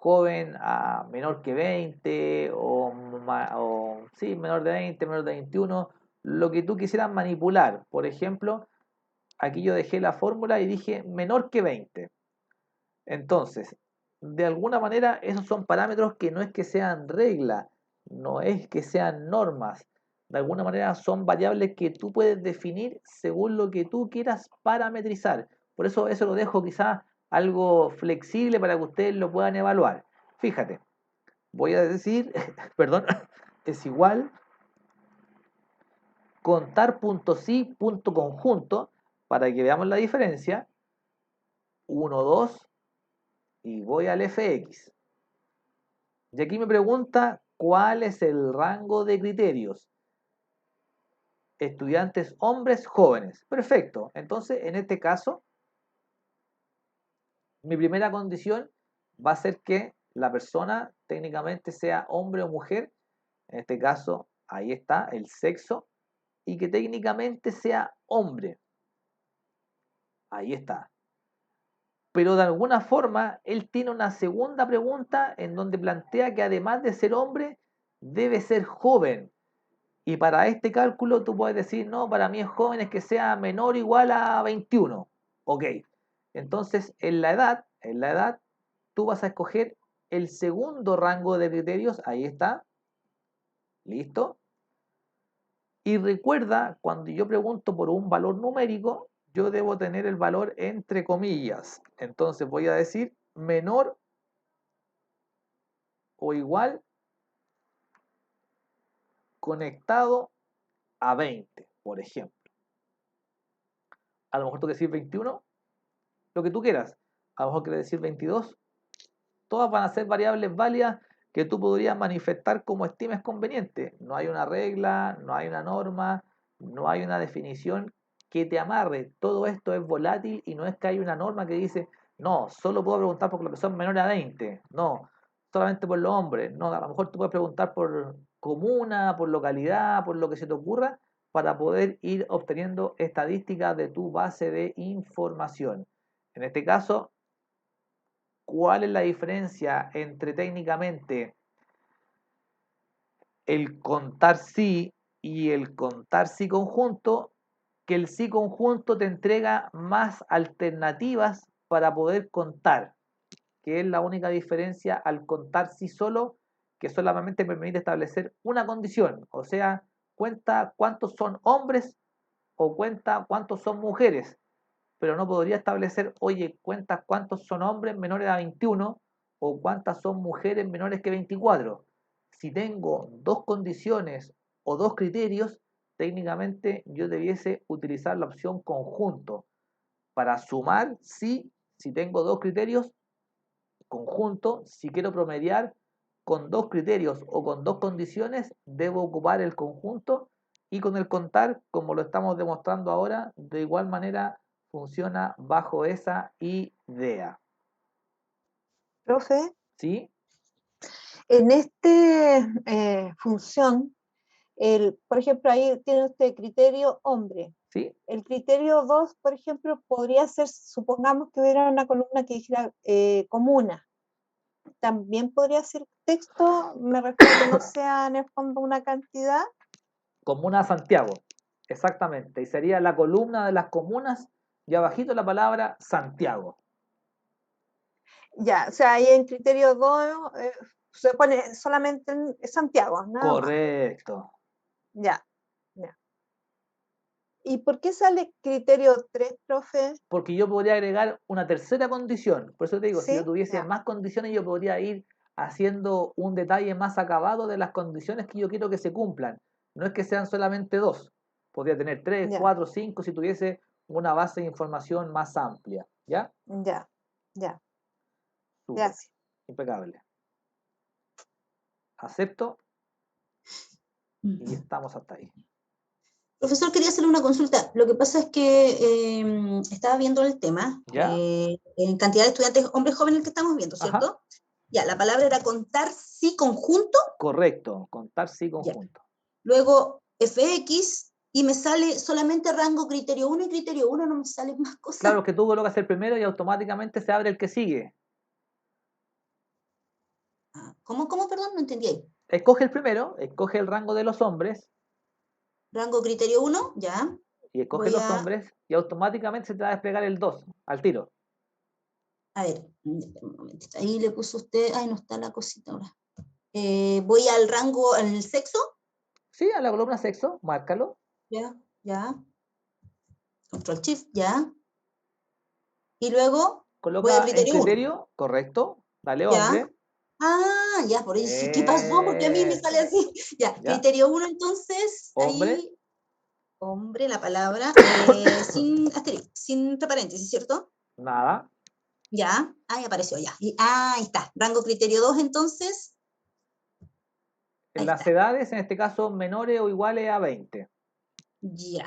joven a menor que 20 o sí, menor de 20, menor de 21, lo que tú quisieras manipular. Por ejemplo, aquí yo dejé la fórmula y dije menor que 20. Entonces, de alguna manera esos son parámetros que no es que sean regla, no es que sean normas. De alguna manera son variables que tú puedes definir según lo que tú quieras parametrizar. Por eso lo dejo quizás algo flexible para que ustedes lo puedan evaluar. Fíjate, voy a decir, perdón, es igual contar punto sí, punto conjunto, para que veamos la diferencia. 1, 2 y voy al FX. Y aquí me pregunta cuál es el rango de criterios. Estudiantes hombres jóvenes. Perfecto. Entonces, en este caso, mi primera condición va a ser que la persona técnicamente sea hombre o mujer. En este caso, ahí está, el sexo. Y que técnicamente sea hombre. Ahí está. Pero de alguna forma, él tiene una segunda pregunta en donde plantea que además de ser hombre, debe ser joven. Y para este cálculo tú puedes decir, no, para mí es joven es que sea menor o igual a 21. Ok. Entonces, en la edad, tú vas a escoger el segundo rango de criterios. Ahí está. Listo. Y recuerda, cuando yo pregunto por un valor numérico, yo debo tener el valor entre comillas. Entonces voy a decir menor o igual conectado a 20, por ejemplo. A lo mejor tú quieres decir 21, lo que tú quieras. A lo mejor quieres decir 22. Todas van a ser variables válidas que tú podrías manifestar como estimes conveniente. No hay una regla, no hay una norma, no hay una definición que te amarre. Todo esto es volátil y no es que hay una norma que dice, no, solo puedo preguntar por los que son menores a 20. No, solamente por los hombres. No, a lo mejor tú puedes preguntar por comuna, por localidad, por lo que se te ocurra, para poder ir obteniendo estadísticas de tu base de información. En este caso, ¿cuál es la diferencia entre técnicamente el contar sí y el contar sí conjunto? Que el sí conjunto te entrega más alternativas para poder contar, que es la única diferencia al contar sí solo, que solamente me permite establecer una condición, o sea, cuenta cuántos son hombres o cuenta cuántos son mujeres, pero no podría establecer, oye, cuenta cuántos son hombres menores a 21 o cuántas son mujeres menores que 24. Si tengo dos condiciones o dos criterios, técnicamente yo debiese utilizar la opción conjunto. Para sumar, sí, si tengo dos criterios, conjunto, si quiero promediar con dos criterios o con dos condiciones, debo ocupar el conjunto, y con el contar, como lo estamos demostrando ahora, de igual manera funciona bajo esa idea. Profe, ¿Sí? en este función, por ejemplo, ahí tiene usted criterio hombre. ¿Sí? El criterio 2, por ejemplo, podría ser, supongamos que hubiera una columna que dijera comuna. También podría ser texto, me refiero a que no sea en el fondo una cantidad. Comuna Santiago, exactamente. Y sería la columna de las comunas y abajito la palabra Santiago. Ya, o sea, ahí en criterio 2 se pone solamente en Santiago, nada más. Correcto. Ya, ya. ¿Y por qué sale criterio 3, profe? Porque yo podría agregar una tercera condición. Por eso te digo, si yo ¿Sí? tuviese Ya. más condiciones, yo podría ir haciendo un detalle más acabado de las condiciones que yo quiero que se cumplan. No es que sean solamente dos. Podría tener 3, Ya. 4, 5 si tuviese una base de información más amplia. ¿Ya? Ya, ya. Súper. Gracias. Impecable. Acepto y estamos hasta ahí. Profesor, quería hacerle una consulta. Lo que pasa es que estaba viendo el tema, ¿Ya? en cantidad de estudiantes, hombres jóvenes que estamos viendo, Ajá. ¿cierto? Ya, la palabra era contar sí conjunto, Correcto. Contar sí ya. conjunto. Luego FX, y me sale solamente rango criterio 1 y criterio 1, no me salen más cosas. Claro, que tú colocas el primero y automáticamente se abre el que sigue. ¿Cómo, perdón? No entendí ahí. Escoge el primero, escoge el rango de los hombres Rango criterio 1, ya. y escoge Voy los a, hombres y automáticamente se te va a desplegar el 2 al tiro. a ver, un momentito. Ahí le puso usted, ay, no está la cosita ahora. Voy al rango, al sexo, Sí, a la columna sexo, márcalo. ya, ya. Control Shift, ya. Y luego voy a Coloca en criterio 1, criterio, correcto. Dale ya. hombre. Ah, ya, por ahí dije, ¿qué pasó? Porque a mí me sale Eso. así. Ya, ¿Ya? criterio 1, entonces, Hombre. ahí, hombre, la palabra, sin asterisco, sin entre paréntesis, ¿cierto? Nada. Ya, ahí apareció, ya. Y, ahí está, rango criterio 2, entonces, En ahí las está, edades, en este caso, menores o iguales a 20. ya.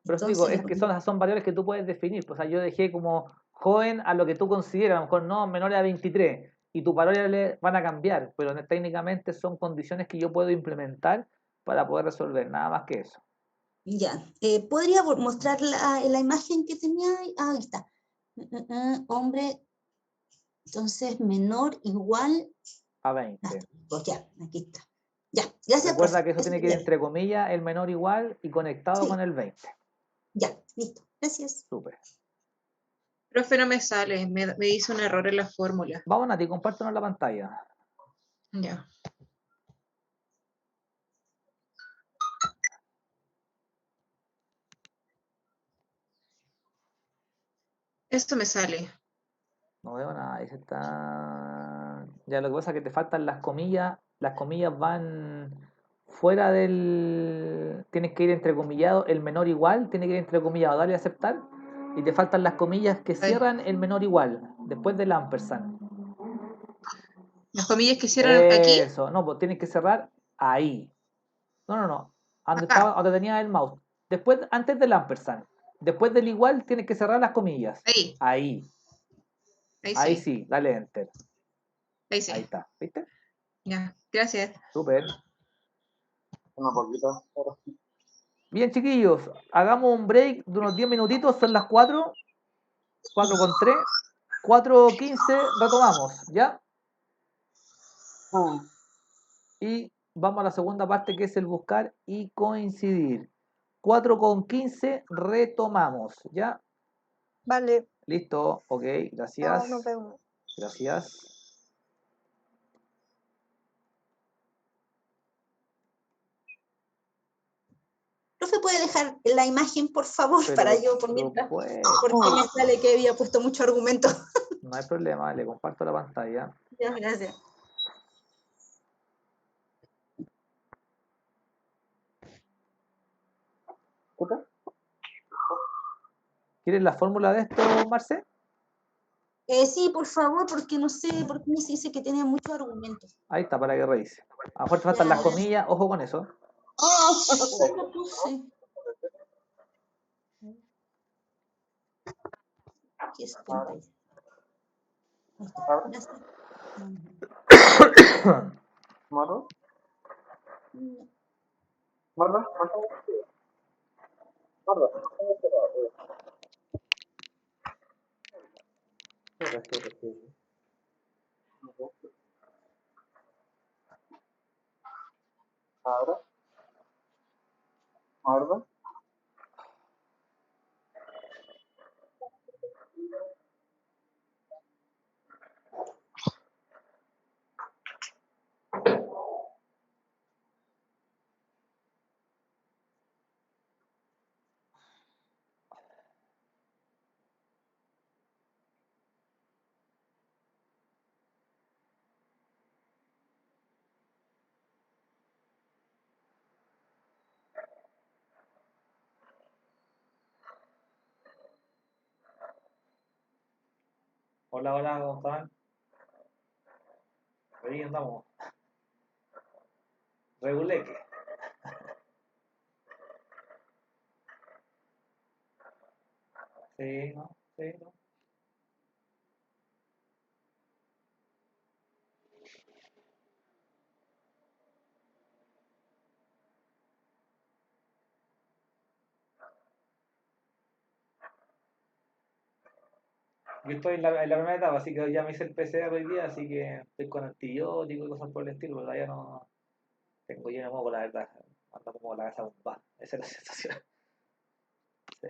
Pero eso digo, Entonces le es que pongo, son variables que tú puedes definir. Pues, o sea, yo dejé como joven a lo que tú consideras, a lo mejor no, menores a 23. Y tus variables van a cambiar, pero técnicamente son condiciones que yo puedo implementar para poder resolver, nada más que eso. ya. ¿Podría mostrar la imagen que tenía ahí? Ah, ahí está. Hombre, entonces menor igual, A 20. pues ya, aquí está. Ya, gracias, Recuerda profe. que eso Eso tiene que ir quería. entre comillas, el menor igual y conectado con Sí, el 20. ya, listo. Gracias. Súper. Profe, no me sale, me dice un error en la fórmula. Vamos, Nati, compártenos la pantalla. Ya. Esto me sale. No veo nada, ahí se está. Ya lo que pasa es que te faltan las comillas van fuera del. Tienes que ir entrecomillado, el menor igual, tiene que ir entrecomillado, dale a aceptar, y te faltan las comillas que Ay, cierran el menor igual, después del ampersand. las comillas que cierran aquí, Eso, no, pues tienes que cerrar ahí. No. Donde estaba, acá, donde tenía el mouse. Después, antes del ampersand. Después del igual, tienes que cerrar las comillas. ahí, Ahí. ahí Ahí sí, sí, dale enter. ahí Ahí sí. está. ¿Viste? Ya, gracias. Súper. Una poquito. Bien, chiquillos, hagamos un break de unos 10 minutitos, son las 4, 4:03, 4:15, retomamos, ¿ya? Y vamos a la segunda parte que es el buscar y coincidir. 4:15, retomamos, ¿ya? Vale, Listo, ok, chao, gracias, nos vemos. gracias. Profe, ¿puede dejar la imagen, por favor, Pero para por yo por mientras? supuesto, Porque me sale que había puesto mucho argumento. no hay problema, le comparto la pantalla. Ya, gracias. ¿Escucha? ¿Quieres la fórmula de esto, Marce? Sí, por favor, porque no sé por qué me dice que tiene muchos argumentos. Ahí está, para que revise. A lo mejor te faltan Ya, las comillas, ojo con eso. Oh, sí lo puse. Aquí es 70. Ahí está. Gracias. ¿Marra? No. ¿Marra? ¿Marra? ¿Ahora? ¿Marra? Hola, hola, ¿cómo están? Ahí andamos. Reguleque. Sí, ¿no? Sí, ¿no? Yo estoy en la primera etapa, así que ya me hice el PCR hoy día, así que estoy con antibióticos y cosas por el estilo, pero todavía no tengo lleno de moco, la verdad. Ando como la casa bomba. Esa es la sensación. Sí.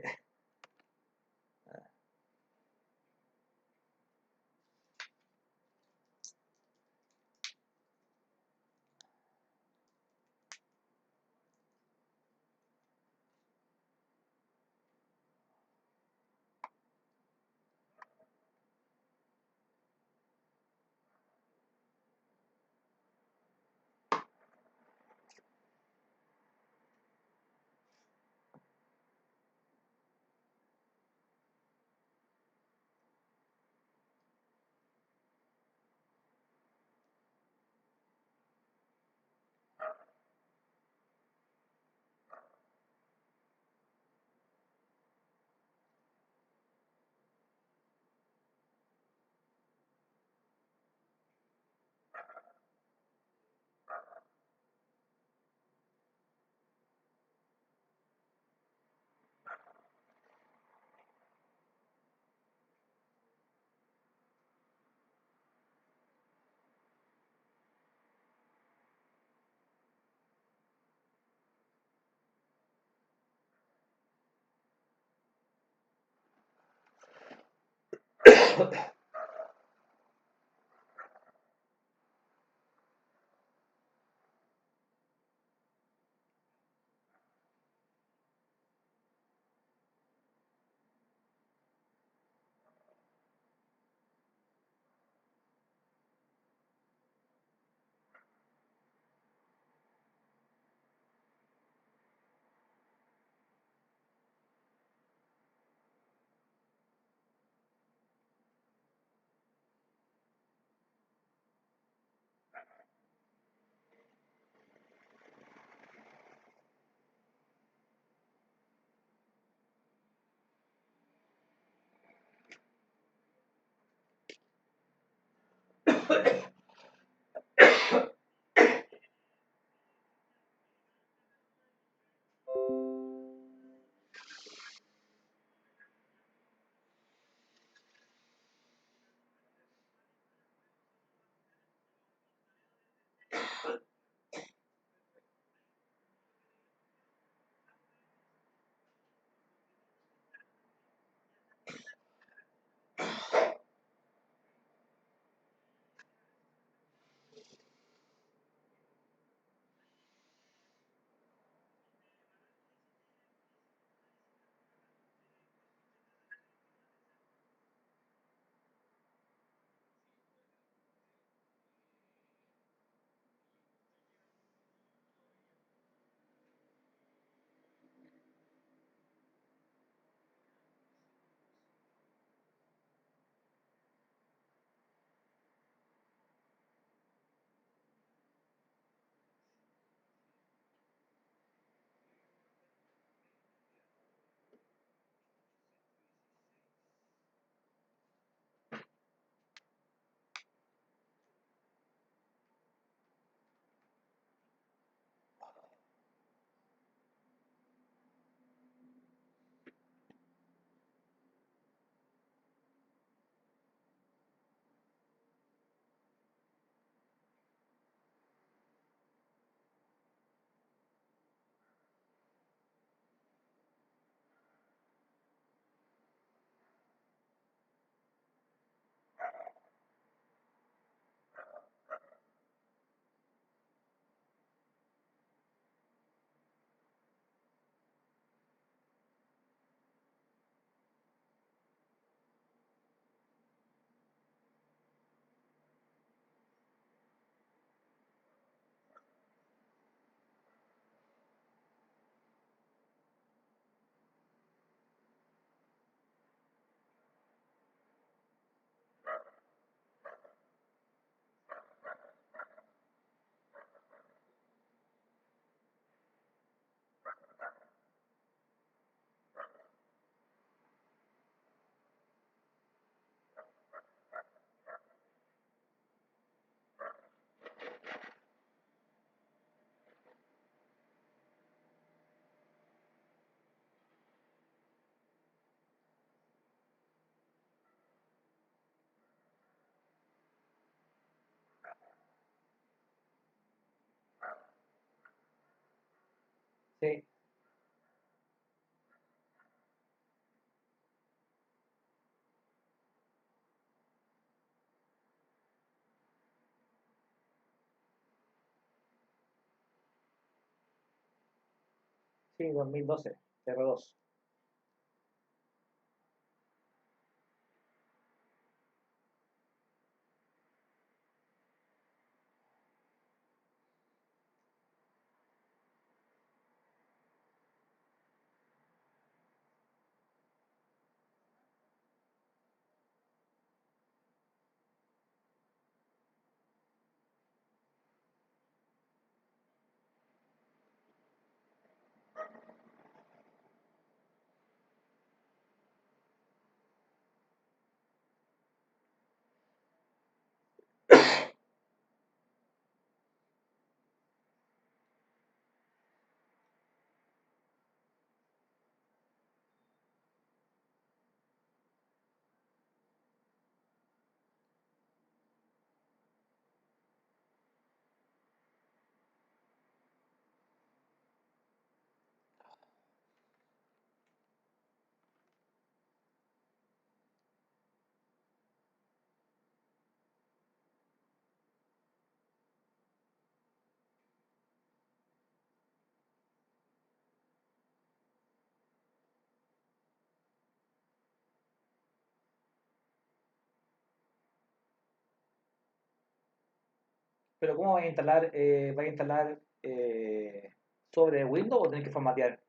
Sí, sí, 2012, R2. Pero ¿cómo va a instalar sobre Windows o tenés que formatear?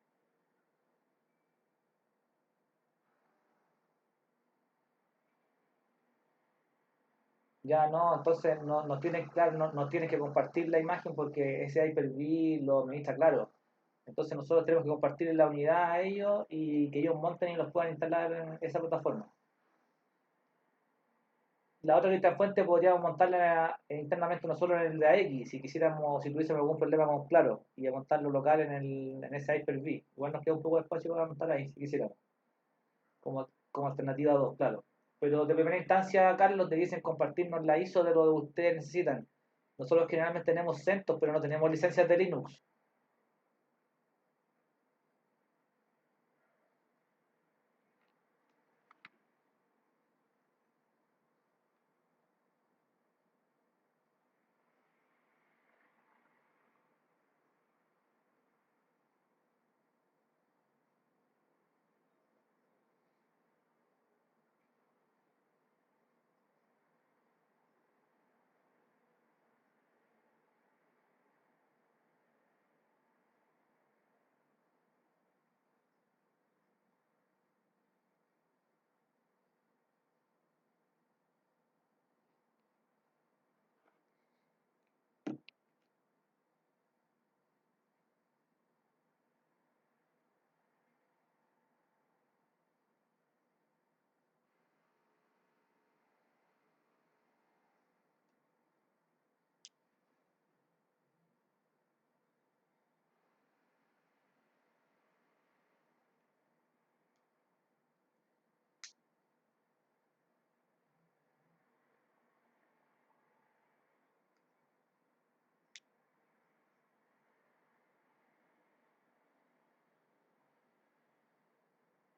Ya no, entonces no tienes, claro, no tienes que compartir la imagen porque ese Hyper-V lo administra, claro. Entonces nosotros tenemos que compartir la unidad a ellos y que ellos monten y los puedan instalar en esa plataforma. La otra lista de fuente podríamos montarla internamente nosotros en el de AX si quisiéramos, si tuviésemos algún problema con Claro y a montarlo local en ese Hyper-V. Igual nos queda un poco de espacio para montar ahí si quisiéramos, como alternativa 2, claro. Pero de primera instancia, Carlos, te dicen compartirnos la ISO de lo que ustedes necesitan. Nosotros generalmente tenemos CentOS, pero no tenemos licencias de Linux.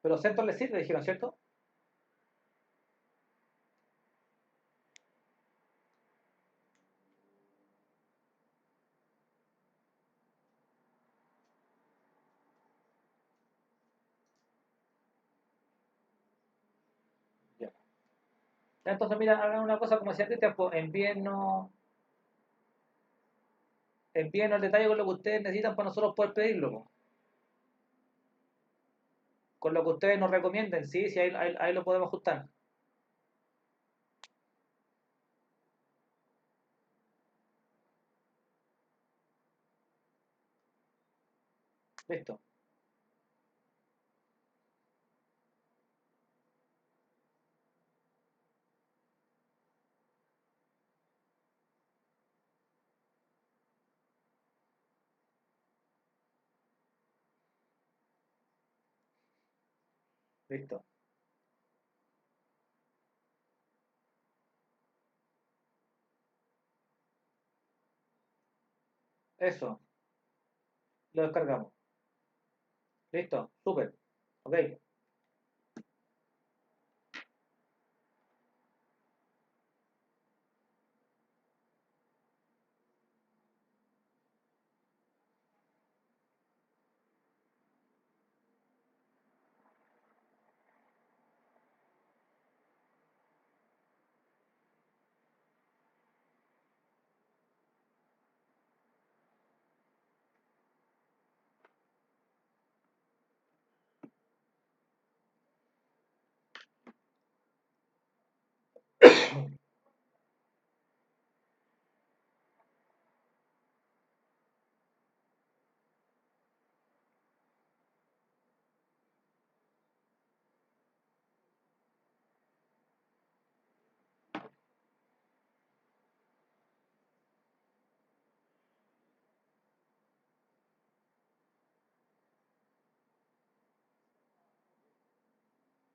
Pero CentOS les sirve, dijeron, ¿cierto? Ya. Ya, entonces, mira, hagan una cosa como decía Cristian, pues, envíenos el detalle con lo que ustedes necesitan para nosotros poder pedirlo, pues. Con lo que ustedes nos recomienden, sí, sí, ahí lo podemos ajustar. Listo, listo. Eso, lo descargamos. Listo, súper. Ok.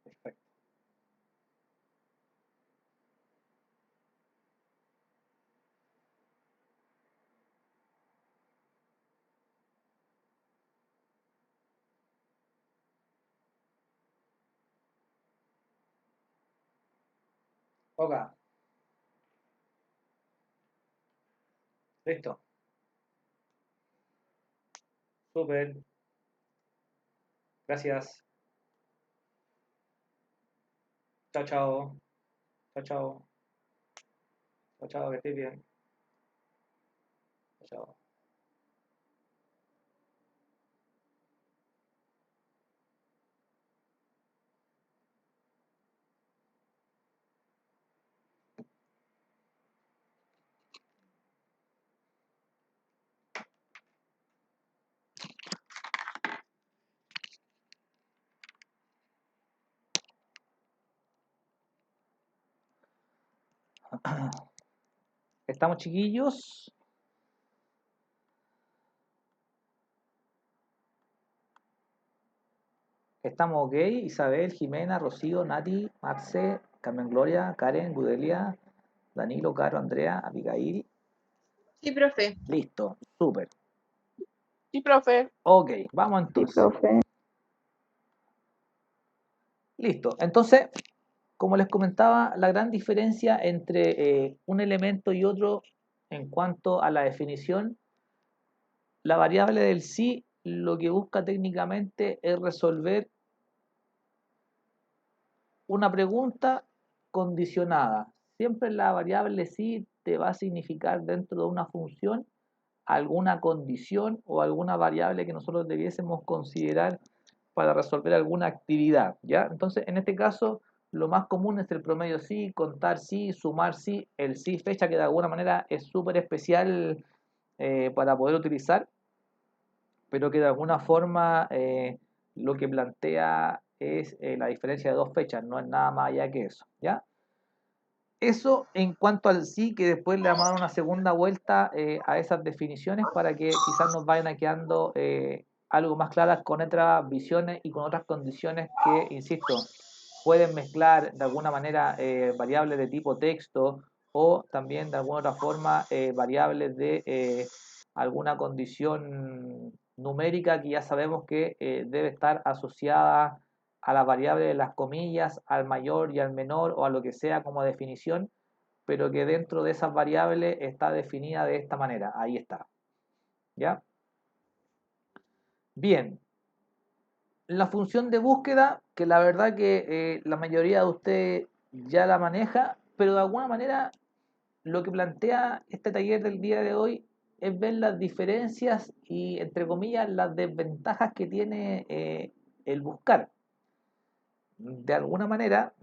Perfecto. Ok. Listo. Súper. Gracias. Chao, chao. Chao, chao. Chao, chao, que estés bien. Chao, chao. ¿Estamos, chiquillos? Estamos ok. Isabel, Jimena, Rocío, Nati, Marce, Carmen Gloria, Karen, Gudelia, Danilo, Caro, Andrea, Abigail. Sí, profe. Listo, súper. Sí, profe. Ok, vamos entonces. Listo. Entonces, como les comentaba, la gran diferencia entre un elemento y otro en cuanto a la definición, la variable del sí lo que busca técnicamente es resolver una pregunta condicionada. Siempre la variable sí te va a significar dentro de una función alguna condición o alguna variable que nosotros debiésemos considerar para resolver alguna actividad, ¿ya? Entonces, en este caso, lo más común es el promedio sí, contar sí, sumar sí, el sí fecha, que de alguna manera es súper especial para poder utilizar, pero que de alguna forma lo que plantea es la diferencia de dos fechas, no es nada más allá que eso, ¿ya? Eso en cuanto al sí, que después le vamos a dar una segunda vuelta a esas definiciones para que quizás nos vayan quedando algo más claras con otras visiones y con otras condiciones que, insisto, pueden mezclar de alguna manera variables de tipo texto o también de alguna otra forma variables de alguna condición numérica que ya sabemos que debe estar asociada a la variable de las comillas, al mayor y al menor o a lo que sea como definición, pero que dentro de esas variables está definida de esta manera. Ahí está. ¿Ya? Bien. La función de búsqueda, que la verdad que la mayoría de ustedes ya la maneja, pero de alguna manera lo que plantea este taller del día de hoy es ver las diferencias y, entre comillas, las desventajas que tiene el buscar. De alguna manera,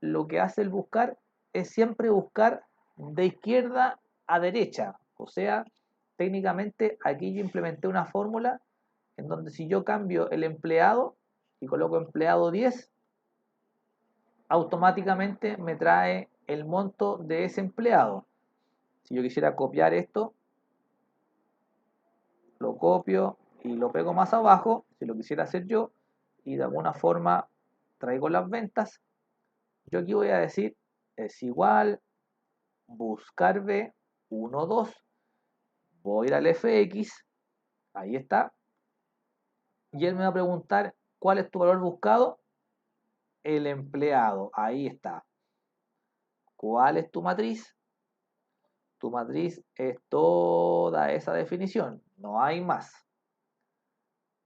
lo que hace el buscar es siempre buscar de izquierda a derecha. O sea, técnicamente aquí yo implementé una fórmula en donde si yo cambio el empleado y coloco empleado 10, automáticamente me trae el monto de ese empleado. Si yo quisiera copiar esto, lo copio y lo pego más abajo, si lo quisiera hacer yo, y de alguna forma traigo las ventas, yo aquí voy a decir es igual buscar B 1, 2, voy a ir al FX, ahí está, Y él me va a preguntar, ¿cuál es tu valor buscado? El empleado, ahí está. ¿Cuál es tu matriz? Tu matriz es toda esa definición, no hay más.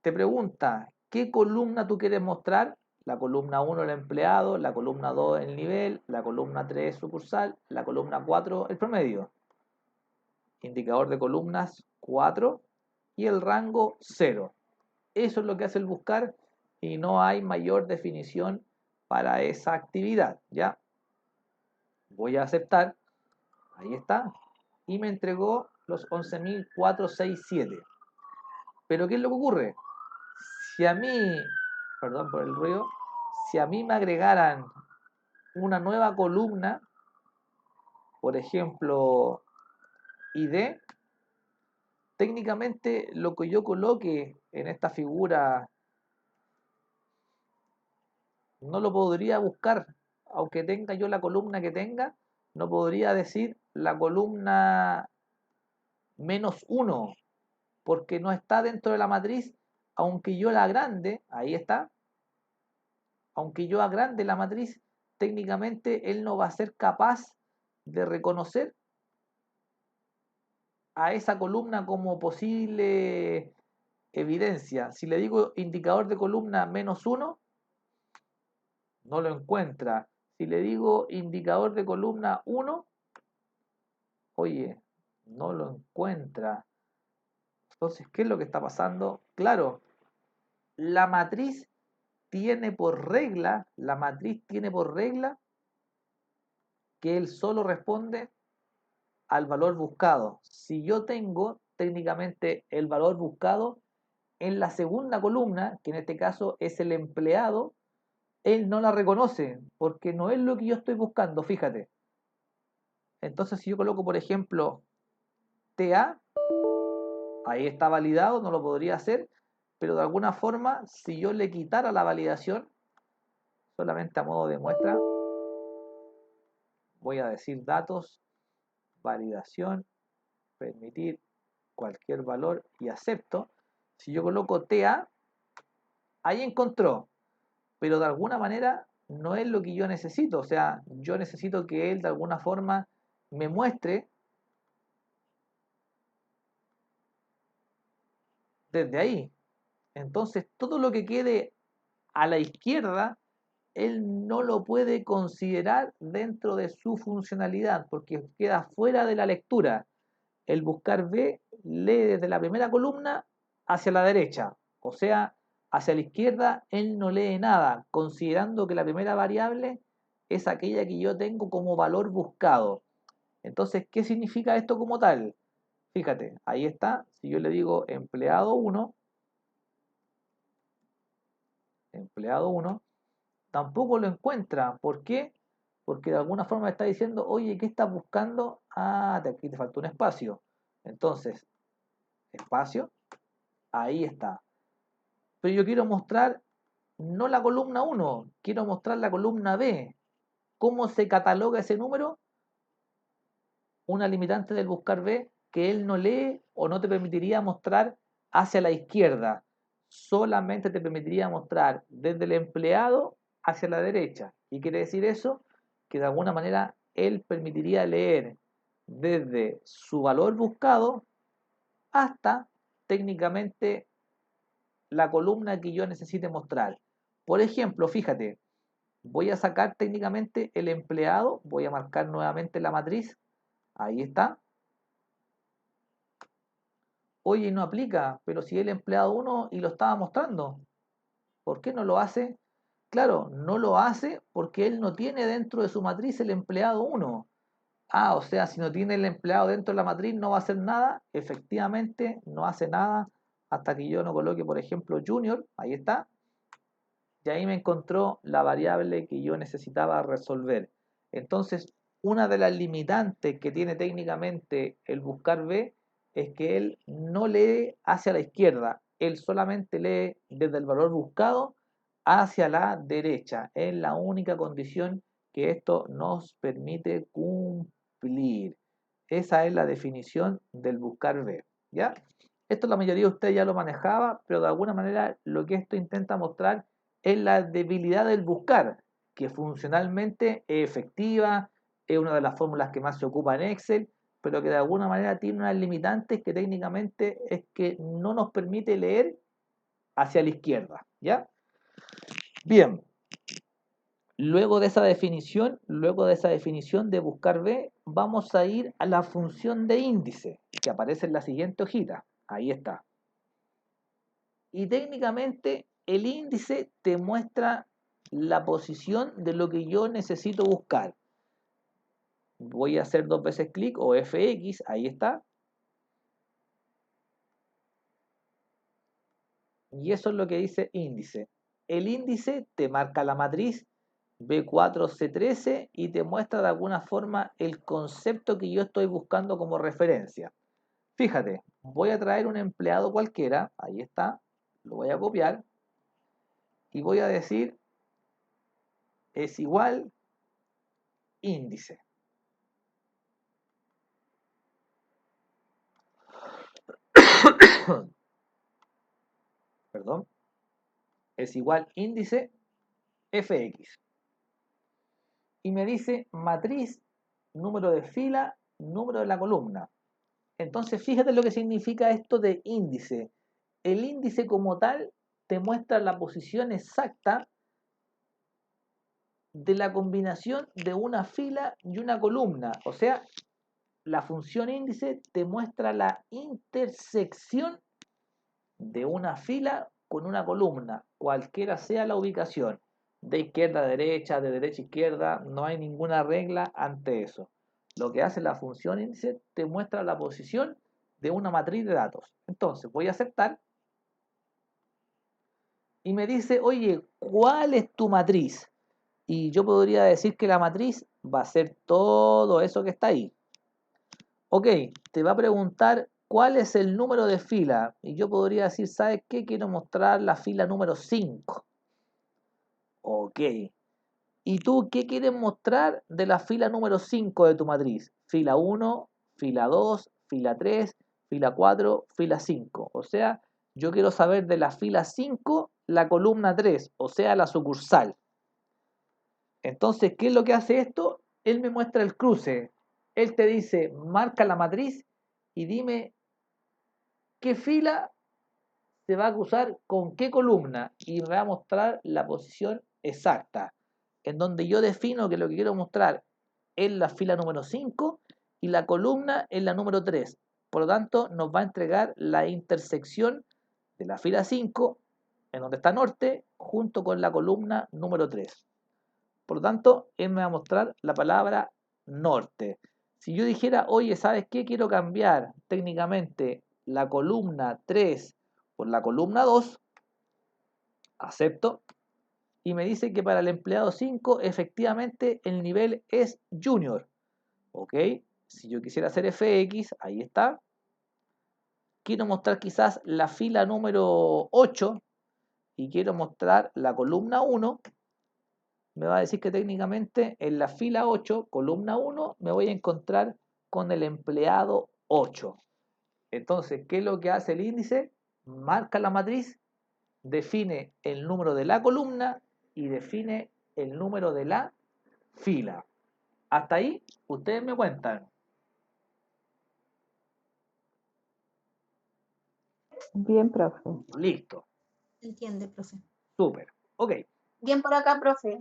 Te pregunta, ¿qué columna tú quieres mostrar? La columna 1 el empleado, la columna 2 el nivel, la columna 3 sucursal, la columna 4 el promedio. Indicador de columnas 4 y el rango 0. Eso es lo que hace el buscar y no hay mayor definición para esa actividad, ¿ya? Voy a aceptar, ahí está, y me entregó los 11.467. Pero ¿qué es lo que ocurre? Si a mí, perdón por el ruido, si a mí me agregaran una nueva columna, por ejemplo, ID, técnicamente lo que yo coloque en esta figura no lo podría buscar, aunque tenga yo la columna que tenga, no podría decir la columna -1, porque no está dentro de la matriz, aunque yo la agrande, ahí está, aunque yo agrande la matriz, técnicamente él no va a ser capaz de reconocer a esa columna como posible evidencia. Si le digo indicador de columna -1, no lo encuentra. Si le digo indicador de columna 1, oye, no lo encuentra. Entonces, ¿qué es lo que está pasando? Claro, la matriz tiene por regla, que él solo responde al valor buscado. Si yo tengo técnicamente el valor buscado en la segunda columna, que en este caso es el empleado, él no la reconoce porque no es lo que yo estoy buscando, fíjate. Entonces, si yo coloco, por ejemplo, TA, ahí está validado, no lo podría hacer, pero de alguna forma, si yo le quitara la validación, solamente a modo de muestra, voy a decir datos, validación, permitir cualquier valor y acepto. Si yo coloco TA, ahí encontró, pero de alguna manera no es lo que yo necesito. O sea, yo necesito que él de alguna forma me muestre desde ahí. Entonces, todo lo que quede a la izquierda, él no lo puede considerar dentro de su funcionalidad porque queda fuera de la lectura. El buscar B lee desde la primera columna hacia la derecha, o sea, hacia la izquierda él no lee nada, considerando que la primera variable es aquella que yo tengo como valor buscado. Entonces, ¿qué significa esto como tal? Fíjate, ahí está, si yo le digo empleado 1, tampoco lo encuentra. ¿Por qué? Porque de alguna forma está diciendo, oye, ¿qué estás buscando? Ah, aquí te faltó un espacio. Entonces, espacio, ahí está. Pero yo quiero mostrar no la columna 1, quiero mostrar la columna B. ¿Cómo se cataloga ese número? Una limitante del buscar B que él no lee o no te permitiría mostrar hacia la izquierda. Solamente te permitiría mostrar desde el empleado hacia la derecha. ¿Y quiere decir eso? Que de alguna manera él permitiría leer desde su valor buscado hasta técnicamente la columna que yo necesite mostrar. Por ejemplo, fíjate, voy a sacar técnicamente el empleado, voy a marcar nuevamente la matriz, ahí está. Oye, no aplica, pero si el empleado 1 y lo estaba mostrando, ¿por qué no lo hace? Claro, no lo hace porque él no tiene dentro de su matriz el empleado 1. Ah, o sea, si no tiene el empleado dentro de la matriz no va a hacer nada. Efectivamente, no hace nada hasta que yo no coloque, por ejemplo, junior, ahí está. Y ahí me encontró la variable que yo necesitaba resolver. Entonces, una de las limitantes que tiene técnicamente el buscar B es que él no lee hacia la izquierda, él solamente lee desde el valor buscado hacia la derecha. Es la única condición que esto nos permite cumplir. Esa es la definición del buscar B, ¿ya? Esto la mayoría de ustedes ya lo manejaba, pero de alguna manera lo que esto intenta mostrar es la debilidad del buscar, que funcionalmente es efectiva, es una de las fórmulas que más se ocupa en Excel, pero que de alguna manera tiene unas limitantes que técnicamente es que no nos permite leer hacia la izquierda, ¿ya? Bien, luego de esa definición de buscar B, vamos a ir a la función de índice, que aparece en la siguiente hojita. Ahí está. Y técnicamente el índice te muestra la posición de lo que yo necesito buscar. Voy a hacer 2 veces clic o FX, ahí está. Y eso es lo que dice índice. El índice te marca la matriz B4C13 y te muestra de alguna forma el concepto que yo estoy buscando como referencia. Fíjate, voy a traer un empleado cualquiera, ahí está, lo voy a copiar y voy a decir es igual índice. Perdón, es igual índice fx. Y me dice matriz, número de fila, número de la columna. Entonces, fíjate lo que significa esto de índice. El índice como tal te muestra la posición exacta de la combinación de una fila y una columna. O sea, la función índice te muestra la intersección de una fila con una columna, cualquiera sea la ubicación, de izquierda a derecha, de derecha a izquierda, no hay ninguna regla ante eso. Lo que hace la función índice te muestra la posición de una matriz de datos. Entonces voy a aceptar y me dice, oye, ¿cuál es tu matriz? Y yo podría decir que la matriz va a ser todo eso que está ahí. Ok, te va a preguntar cuál es el número de fila. Y yo podría decir, ¿sabes qué? Quiero mostrar la fila número 5. Ok. ¿Y tú qué quieres mostrar de la fila número 5 de tu matriz? Fila 1, fila 2, fila 3, fila 4, fila 5. O sea, yo quiero saber de la fila 5, la columna 3, o sea, la sucursal. Entonces, ¿qué es lo que hace esto? Él me muestra el cruce. Él te dice, marca la matriz y dime qué fila se va a cruzar con qué columna y me va a mostrar la posición exacta, en donde yo defino que lo que quiero mostrar es la fila número 5 y la columna es la número 3. Por lo tanto, nos va a entregar la intersección de la fila 5, en donde está norte, junto con la columna número 3. Por lo tanto, él me va a mostrar la palabra norte. Si yo dijera, oye, ¿sabes qué? Quiero cambiar técnicamente la columna 3 por la columna 2, acepto, y me dice que para el empleado 5 efectivamente el nivel es junior. Ok, si yo quisiera hacer fx, ahí está. Quiero mostrar quizás la fila número 8 y quiero mostrar la columna 1. Me va a decir que técnicamente en la fila 8, columna 1, me voy a encontrar con el empleado 8. Entonces, ¿qué es lo que hace el índice? Marca la matriz, define el número de la columna y define el número de la fila. Hasta ahí, ustedes me cuentan. Bien, profe. Listo. ¿Se entiende, profe? Súper. Ok, Bien por acá, profe.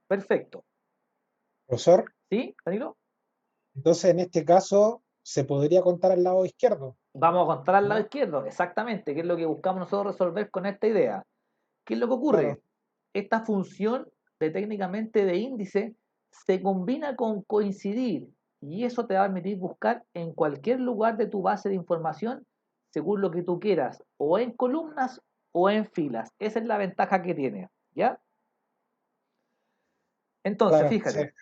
perfecto. Profesor, ¿Sí, Danilo? entonces en este caso se podría contar al lado izquierdo, Vamos a contar al lado ¿no? izquierdo, exactamente, que es lo que buscamos nosotros resolver con esta idea. ¿Qué es lo que ocurre? Claro, Esta función de técnicamente de índice se combina con coincidir y eso te va a permitir buscar en cualquier lugar de tu base de información según lo que tú quieras, o en columnas o en filas. Esa es la ventaja que tiene, ¿ya? Entonces, claro, sí. fíjate.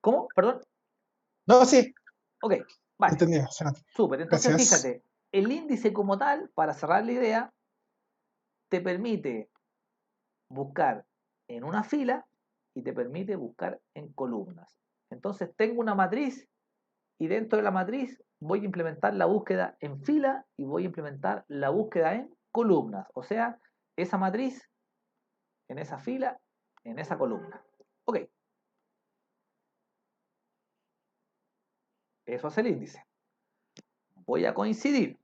¿Cómo? Perdón. No, sí, Ok, vale. entendido, excelente. Súper. Entonces, Gracias. fíjate, el índice como tal, para cerrar la idea, te permite buscar en una fila y te permite buscar en columnas. Entonces tengo una matriz y dentro de la matriz voy a implementar la búsqueda en fila y voy a implementar la búsqueda en columnas. O sea, esa matriz en esa fila, en esa columna. Ok, eso hace el índice. Voy a coincidir.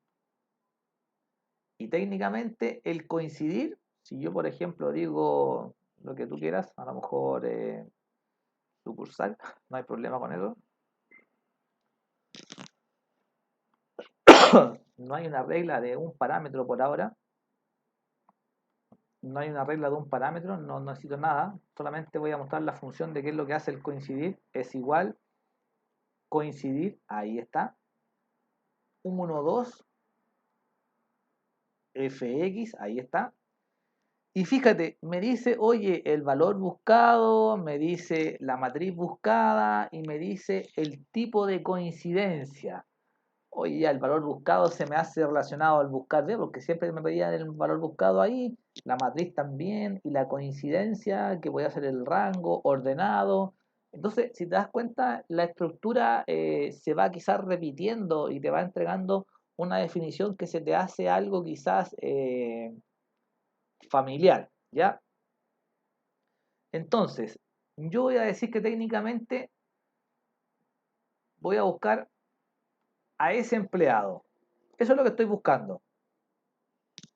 Y técnicamente el coincidir, si yo por ejemplo digo lo que tú quieras, a lo mejor sucursal, no hay problema con eso. No hay una regla de un parámetro por ahora. No hay una regla de un parámetro, no necesito nada. Solamente voy a mostrar la función de qué es lo que hace el coincidir. Es igual coincidir, ahí está. 1, 2, fx, ahí está. Y fíjate, me dice, oye, el valor buscado, me dice la matriz buscada y me dice el tipo de coincidencia. Oye, ya el valor buscado se me hace relacionado al buscar B, porque siempre me pedían el valor buscado ahí, la matriz también, y la coincidencia, que voy a hacer el rango ordenado. Entonces, si te das cuenta, la estructura se va quizás repitiendo y te va entregando una definición que se te hace algo quizás familiar, ¿ya? Entonces, yo voy a decir que técnicamente voy a buscar a ese empleado. Eso es lo que estoy buscando.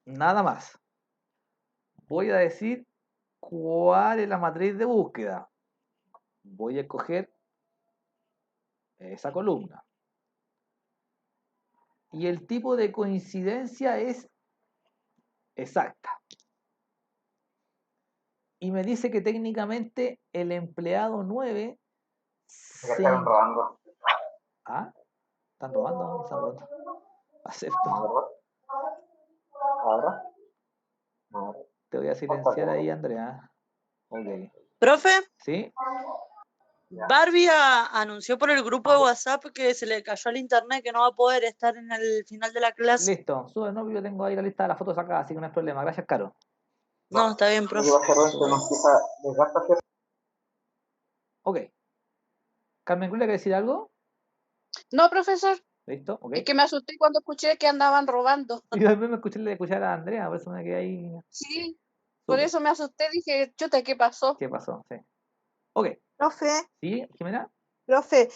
Nada más. Voy a decir cuál es la matriz de búsqueda. Voy a escoger esa columna. Y el tipo de coincidencia es exacta. Y me dice que técnicamente el empleado 9 Ya estaban robando. ¿Ah? ¿Están robando? ¿Están robando? Acepto. Ahora. Ahora. Te voy a silenciar ahí, Andrea. Ok. Profe, ¿Sí? Barbie anunció por el grupo de WhatsApp que se le cayó el internet, que no va a poder estar en el final de la clase. Listo. Sube, no, yo tengo ahí la lista de las fotos acá, así que no hay problema. Gracias, Caro. No, está bien, profe. Lo que va a hacer es que nos empieza a desgastar. Ok. Carmen Cruz, ¿le quiere decir algo? No, profesor, ¿Listo? Ok. es que me asusté cuando escuché que andaban robando. Y yo también me escuché a Andrea, por eso me quedé ahí. Sí, por Súper. eso me asusté, dije, chuta, ¿qué pasó? ¿Qué pasó? Sí. Ok. Profe, ¿Sí, Jimena? profe,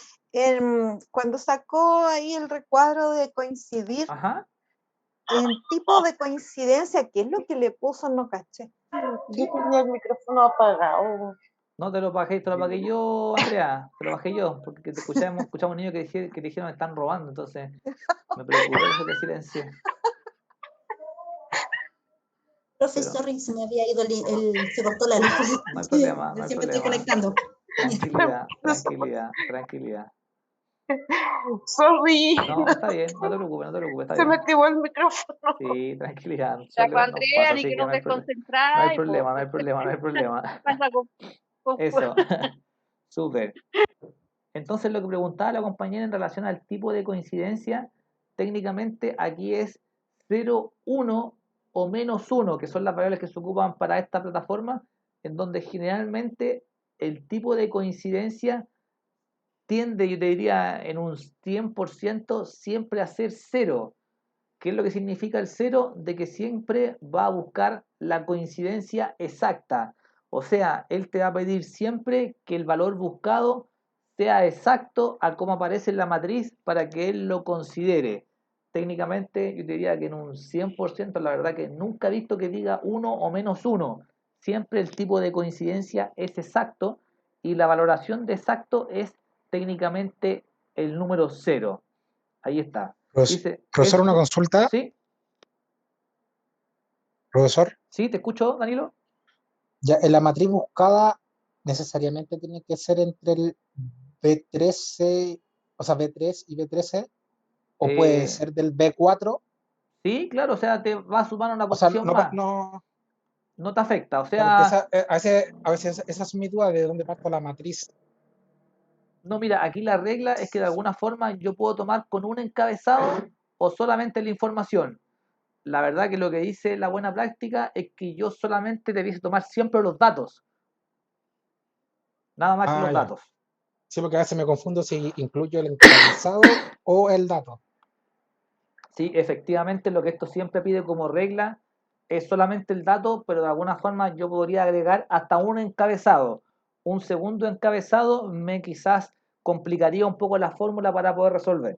cuando sacó ahí el recuadro de coincidir, Ajá. en tipo de coincidencia, ¿qué es lo que le puso? No caché. Yo tenía el micrófono apagado. No te lo bajé, te lo bajé yo, Andrea. Te lo bajé yo, porque te escuchamos un niño que dijeron que están robando, entonces me preocupé que se te silencie. Profe, Pero sorry, se me había ido se cortó la luz. no hay problema, no hay Recién me estoy problema. conectando. Tranquilidad, tranquilidad, tranquilidad. Sorry, No, está bien, no te preocupes, está se me bien. activó el micrófono. Sí, tranquilidad. Sacó Nos Andrea, pasa, ni así que que nos no hay desconcentráis, problema, no hay problema, no hay problema. pasa Eso, súper. Entonces, lo que preguntaba la compañera en relación al tipo de coincidencia, técnicamente aquí es 0, 1 o -1, que son las variables que se ocupan para esta plataforma, en donde generalmente el tipo de coincidencia tiende, yo te diría, en un 100% siempre a ser 0. ¿Qué es lo que significa el 0? De que siempre va a buscar la coincidencia exacta. O sea, él te va a pedir siempre que el valor buscado sea exacto a cómo aparece en la matriz para que él lo considere. Técnicamente, yo te diría que en un 100%, la verdad que nunca he visto que diga 1 o -1. Siempre el tipo de coincidencia es exacto y la valoración de exacto es técnicamente el número 0. Ahí está. Dice, Profesor, una esto, consulta. ¿sí? Profesor, ¿Sí? ¿Te escucho, Danilo? ya en la matriz buscada necesariamente tiene que ser entre el B13, o sea, B3 y B13, o puede Eh, ser del B4, sí, claro, o sea, te va a sumar una o sea, posición más. no, No te afecta, o ya, porque sea, a veces esa es mi duda de dónde parto la matriz. no, mira, aquí la regla es que de alguna forma yo puedo tomar con un encabezado o solamente la información. La verdad que lo que dice la buena práctica es que yo solamente debiese tomar siempre los datos, nada más que Ah, los ya, datos. Sí, porque a veces me confundo si incluyo el encabezado o el dato. Sí, efectivamente lo que esto siempre pide como regla es solamente el dato, pero de alguna forma yo podría agregar hasta un encabezado. Un segundo encabezado me quizás complicaría un poco la fórmula para poder resolver.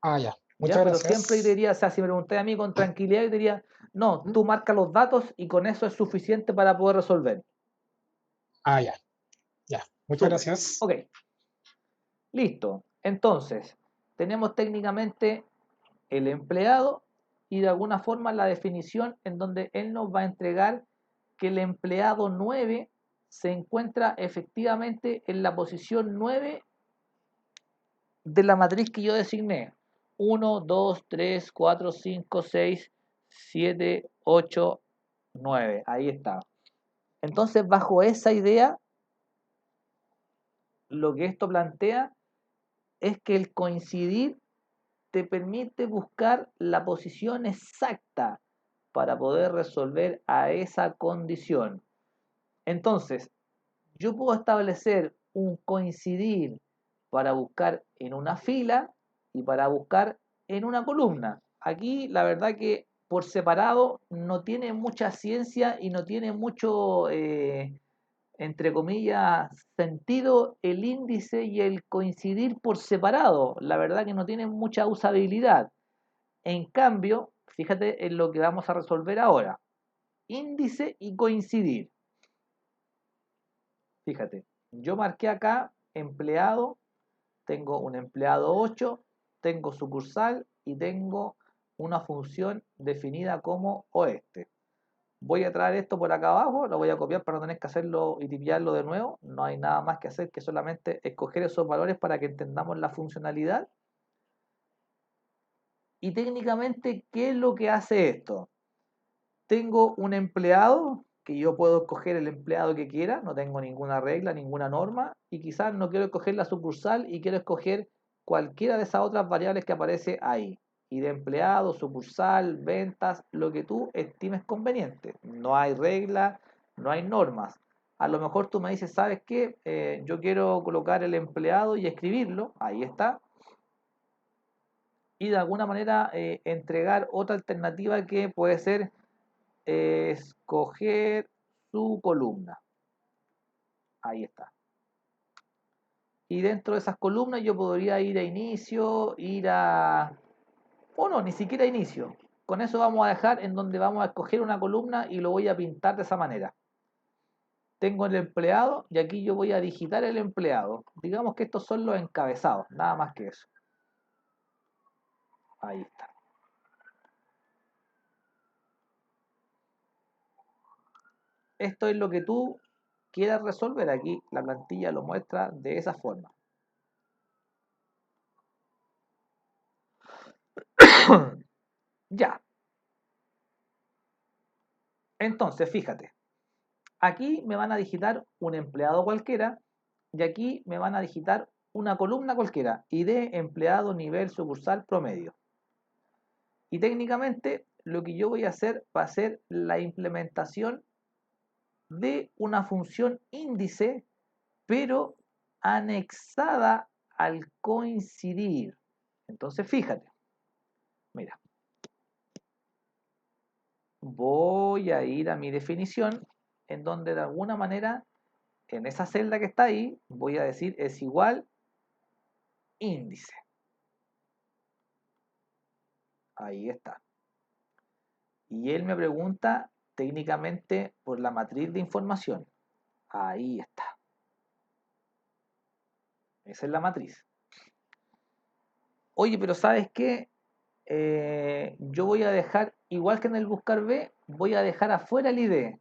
Ah, ya. ¿Ya? Muchas Pero siempre gracias. diría, o sea, si me preguntáis a mí con tranquilidad, yo diría, no, tú marca los datos y con eso es suficiente para poder resolver. Ah, ya. Ya. Muchas Súper. gracias. Ok, listo. Entonces, tenemos técnicamente el empleado y de alguna forma la definición en donde él nos va a entregar que el empleado 9 se encuentra efectivamente en la posición 9 de la matriz que yo designé. 1, 2, 3, 4, 5, 6, 7, 8, 9. Ahí está. Entonces, bajo esa idea, lo que esto plantea es que el coincidir te permite buscar la posición exacta para poder resolver a esa condición. Entonces, yo puedo establecer un coincidir para buscar en una fila y para buscar en una columna. Aquí la verdad que por separado no tiene mucha ciencia y no tiene mucho, entre comillas, sentido el índice y el coincidir por separado. La verdad que no tiene mucha usabilidad. En cambio, fíjate en lo que vamos a resolver ahora. Índice y coincidir. Fíjate, yo marqué acá empleado, tengo un empleado 8, tengo sucursal y tengo una función definida como oeste. Voy a traer esto por acá abajo, lo voy a copiar para no tener que hacerlo y tipiarlo de nuevo. No hay nada más que hacer que solamente escoger esos valores para que entendamos la funcionalidad. Y técnicamente, ¿qué es lo que hace esto? Tengo un empleado que yo puedo escoger el empleado que quiera, no tengo ninguna regla, ninguna norma, y quizás no quiero escoger la sucursal y quiero escoger cualquiera de esas otras variables que aparece ahí. Y de empleado, sucursal, ventas, lo que tú estimes conveniente. No hay regla, no hay normas. A lo mejor tú me dices, ¿sabes qué? Yo quiero colocar el empleado y escribirlo, ahí está. Y de alguna manera entregar otra alternativa que puede ser escoger su columna. Ahí está. Y dentro de esas columnas yo podría ir a inicio, ir a... O no, ni siquiera a inicio. Con eso vamos a dejar en donde vamos a escoger una columna y lo voy a pintar de esa manera. Tengo el empleado y aquí yo voy a digitar el empleado. Digamos que estos son los encabezados, nada más que eso. Ahí está. Esto es lo que tú quieras resolver. Aquí la plantilla lo muestra de esa forma. Ya. Entonces, fíjate. Aquí me van a digitar un empleado cualquiera y aquí me van a digitar una columna cualquiera. ID, empleado, nivel, sucursal, promedio. Y técnicamente lo que yo voy a hacer va a ser la implementación de una función índice, pero anexada al coincidir. Entonces, fíjate. Mira. Voy a ir a mi definición en donde de alguna manera en esa celda que está ahí voy a decir es igual índice. Ahí está. Y él me pregunta técnicamente por la matriz de información. Ahí está. Esa es la matriz. Oye, pero ¿sabes qué? Yo voy a dejar, igual que en el buscar B, voy a dejar afuera el ID.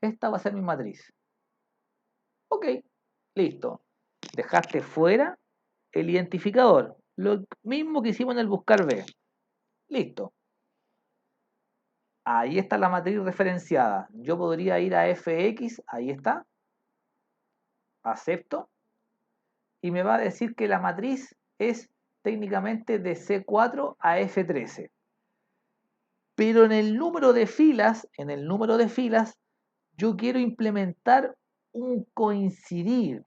Esta va a ser mi matriz. Ok, listo. Dejaste fuera el identificador. Lo mismo que hicimos en el buscar B. Listo. Ahí está la matriz referenciada. Yo podría ir a fx, ahí está. Acepto. Y me va a decir que la matriz es técnicamente de C4 a F13. Pero en el número de filas, yo quiero implementar un coincidir.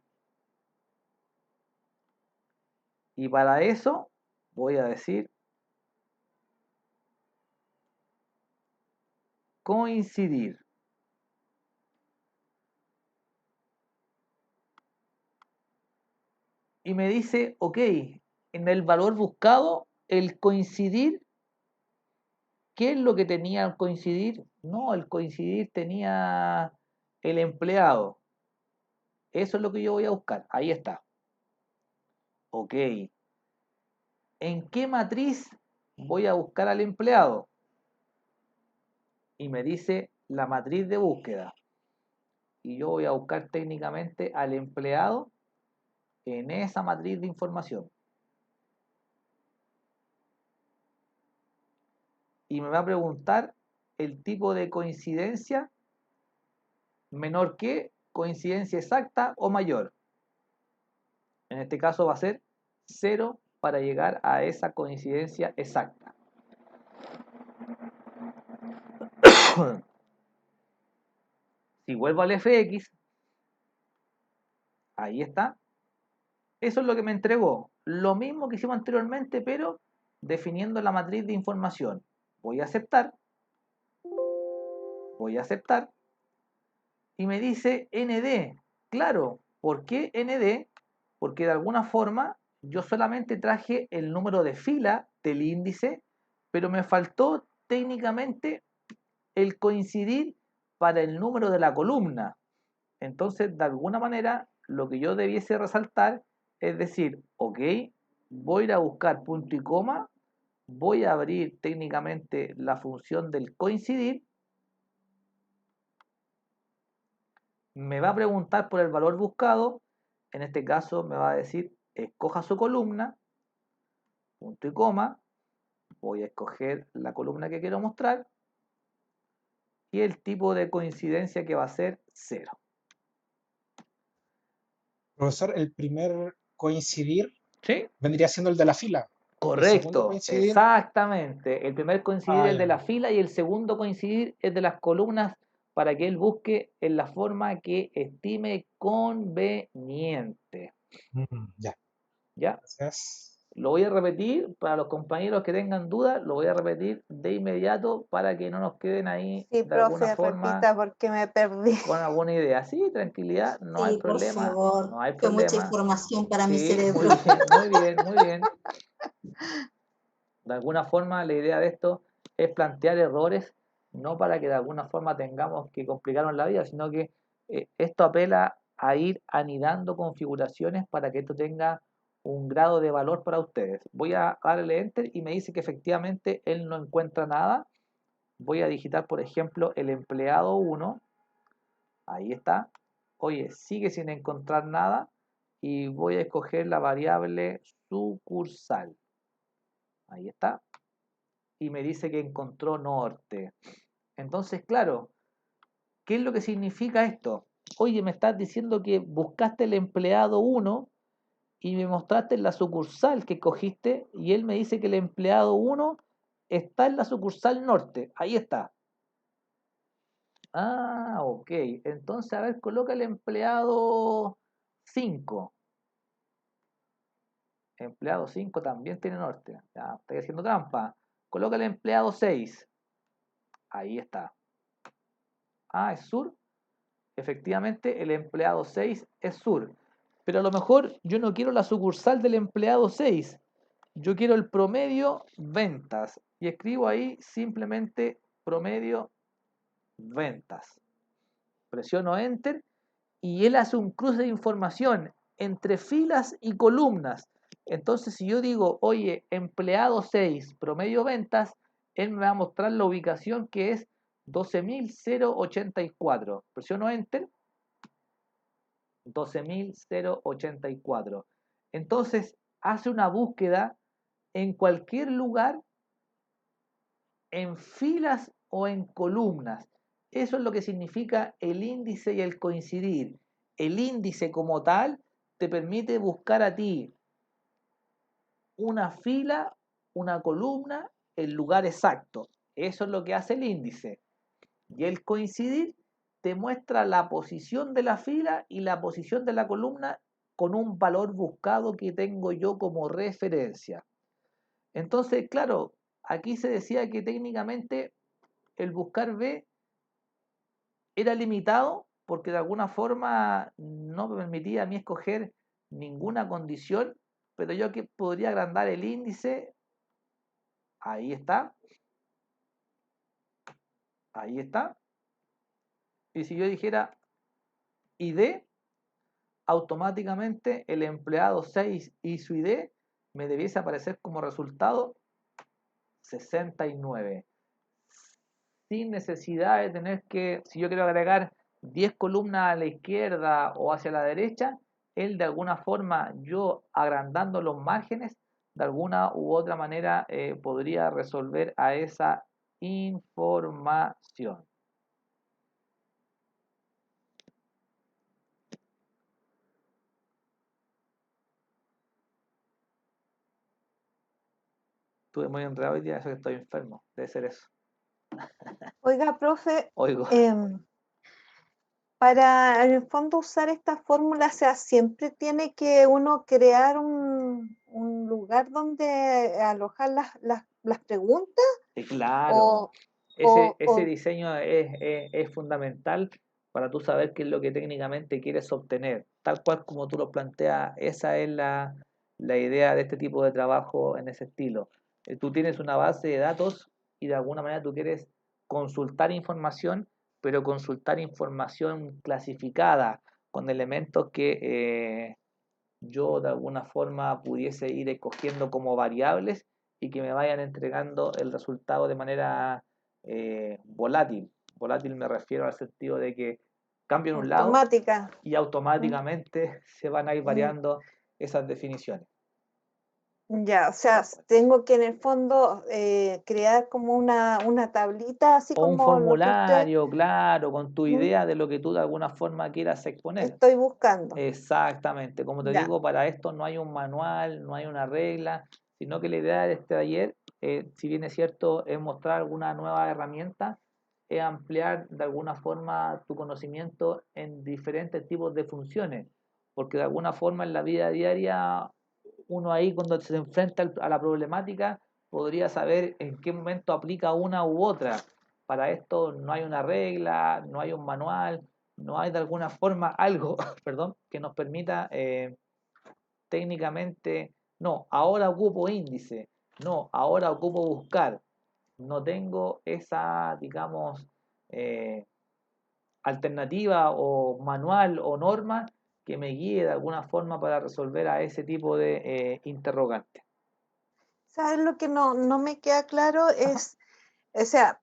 Y para eso voy a decir coincidir. Y me dice, ok, en el valor buscado, el coincidir, ¿qué es lo que tenía el coincidir? No, el coincidir tenía el empleado. Eso es lo que yo voy a buscar. Ahí está. Ok. ¿En qué matriz voy a buscar al empleado? Y me dice la matriz de búsqueda. Y yo voy a buscar técnicamente al empleado en esa matriz de información. Y me va a preguntar el tipo de coincidencia menor que, coincidencia exacta o mayor. En este caso va a ser 0 para llegar a esa coincidencia exacta. Si vuelvo al fx, ahí está. Eso es lo que me entregó. Lo mismo que hicimos anteriormente, pero definiendo la matriz de información. Voy a aceptar. Voy a aceptar. Y me dice ND. Claro, ¿por qué ND? Porque de alguna forma yo solamente traje el número de fila del índice, pero me faltó técnicamente el coincidir para el número de la columna. Entonces, de alguna manera, lo que yo debiese resaltar es decir, ok, voy a ir a buscar punto y coma, voy a abrir técnicamente la función del coincidir, me va a preguntar por el valor buscado, en este caso me va a decir, escoja su columna, punto y coma, voy a escoger la columna que quiero mostrar, y el tipo de coincidencia que va a ser 0. Profesor, el primer coincidir ¿Sí? vendría siendo el de la fila. El segundo Correcto, coincidir. exactamente. El primer coincidir es el de Ya. la fila y el segundo coincidir es de las columnas para que él busque en la forma que estime conveniente. Ya. ¿Ya? Gracias. Lo voy a repetir para los compañeros que tengan dudas, lo voy a repetir de inmediato para que no nos queden ahí Sí, de alguna profe, forma repita porque me perdí. con alguna idea. Sí, tranquilidad, no hay Sí, por problema, favor, no hay fue mucha problema. información para mi Sí, cerebro. muy bien, muy bien, muy bien. De alguna forma, la idea de esto es plantear errores, no para que de alguna forma tengamos que complicarnos la vida, sino que esto apela a ir anidando configuraciones para que esto tenga un grado de valor para ustedes. Voy a darle enter y me dice que efectivamente él no encuentra nada. Voy a digitar, por ejemplo, el empleado 1. Ahí está. Oye, sigue sin encontrar nada y voy a escoger la variable sucursal. Ahí está. Y me dice que encontró norte. Entonces, claro, ¿qué es lo que significa esto? Oye, me estás diciendo que buscaste el empleado 1 y me mostraste la sucursal que cogiste y él me dice que el empleado 1 está en la sucursal norte. Ahí está. Ah, ok. Entonces, a ver, coloca el empleado 5. Empleado 5 también tiene norte. Ya, estoy haciendo trampa. Coloca el empleado 6. Ahí está. Ah, es sur. Efectivamente, el empleado 6 es sur. Pero a lo mejor yo no quiero la sucursal del empleado 6. Yo quiero el promedio ventas. Y escribo ahí simplemente promedio ventas. Presiono enter y él hace un cruce de información entre filas y columnas. Entonces, si yo digo, oye, empleado 6, promedio ventas, él me va a mostrar la ubicación que es 12.084. Presiono enter. 12.084. Entonces, hace una búsqueda en cualquier lugar, en filas o en columnas. Eso es lo que significa el índice y el coincidir. El índice como tal te permite buscar a ti una fila, una columna, el lugar exacto. Eso es lo que hace el índice. Y el coincidir te muestra la posición de la fila y la posición de la columna con un valor buscado que tengo yo como referencia. Entonces, claro, aquí se decía que técnicamente el buscar B era limitado porque de alguna forma no me permitía a mí escoger ninguna condición, pero yo que podría agrandar el índice, ahí está, y si yo dijera ID, automáticamente el empleado 6 y su ID me debiese aparecer como resultado 69. Sin necesidad de tener que, si yo quiero agregar 10 columnas a la izquierda o hacia la derecha, él de alguna forma, yo agrandando los márgenes, de alguna u otra manera podría resolver a esa información. Estuve muy enredado hoy día, eso que estoy enfermo, debe ser eso. Oiga, profe, Oigo. para en el fondo usar esta fórmula, o sea, siempre tiene que uno crear un lugar donde alojar las preguntas. Claro, o- ese o- diseño es fundamental para tú saber qué es lo que técnicamente quieres obtener. Tal cual como tú lo planteas, esa es la idea de este tipo de trabajo en ese estilo. Tú tienes una base de datos y de alguna manera tú quieres consultar información, pero consultar información clasificada con elementos que yo de alguna forma pudiese ir escogiendo como variables y que me vayan entregando el resultado de manera volátil. Volátil me refiero al sentido de que cambio en un lado automática. y automáticamente se van a ir variando esas definiciones. Ya, o sea, tengo que en el fondo crear como una tablita, así O un como lo que usted formulario, claro, con tu idea de lo que tú de alguna forma quieras exponer. estoy buscando. Exactamente, como te Ya. digo, para esto no hay un manual, no hay una regla, sino que la idea de este taller, si bien es cierto, es mostrar alguna nueva herramienta, es ampliar de alguna forma tu conocimiento en diferentes tipos de funciones, porque de alguna forma en la vida diaria, uno ahí cuando se enfrenta a la problemática, podría saber en qué momento aplica una u otra. Para esto no hay una regla, no hay un manual, no hay de alguna forma algo, perdón, que nos permita técnicamente, no, ahora ocupo índice, no, ahora ocupo buscar. No tengo esa, digamos, alternativa o manual o norma que me guíe de alguna forma para resolver a ese tipo de interrogantes. ¿Sabes lo que no me queda claro? Es, o sea,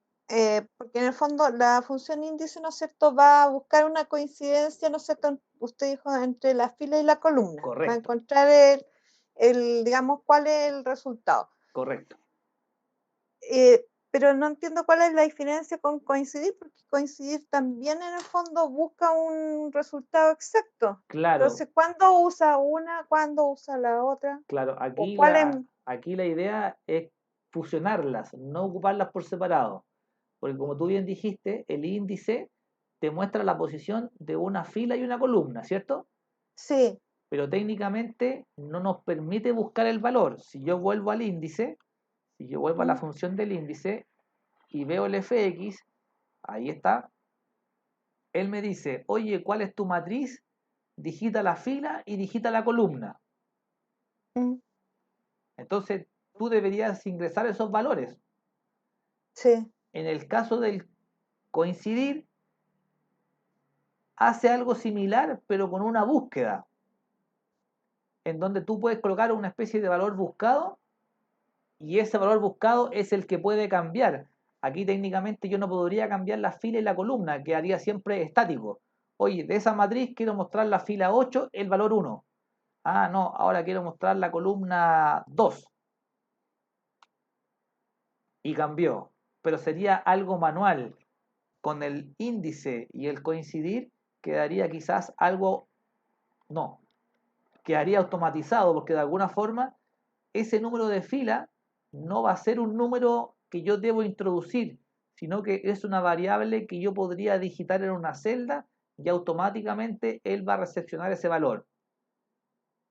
porque en el fondo la función índice, ¿no es cierto?, va a buscar una coincidencia, ¿no es cierto?, usted dijo, entre la fila y la columna. Va a Correcto. encontrar digamos, cuál es el resultado. Correcto. Pero no entiendo cuál es la diferencia con coincidir, porque coincidir también en el fondo busca un resultado exacto. Claro. Entonces, ¿cuándo usa una? ¿Cuándo usa la otra? Claro, ¿O cuál es? aquí la idea es fusionarlas, no ocuparlas por separado. Porque como tú bien dijiste, el índice te muestra la posición de una fila y una columna, ¿cierto? Sí. Pero técnicamente no nos permite buscar el valor. Si yo vuelvo al índice, si yo vuelvo a la función del índice y veo el fx, ahí está, él me dice, oye, ¿cuál es tu matriz? Digita la fila y digita la columna. Entonces, tú deberías ingresar esos valores. Sí. En el caso del coincidir, hace algo similar, pero con una búsqueda, en donde tú puedes colocar una especie de valor buscado y ese valor buscado es el que puede cambiar. Aquí técnicamente yo no podría cambiar la fila y la columna, quedaría siempre estático. Oye, de esa matriz quiero mostrar la fila 8, el valor 1. Ah, no, ahora quiero mostrar la columna 2. Y cambió. Pero sería algo manual. Con el índice y el coincidir quedaría quizás algo, no, quedaría automatizado porque de alguna forma ese número de fila no va a ser un número que yo debo introducir, sino que es una variable que yo podría digitar en una celda y automáticamente él va a recepcionar ese valor.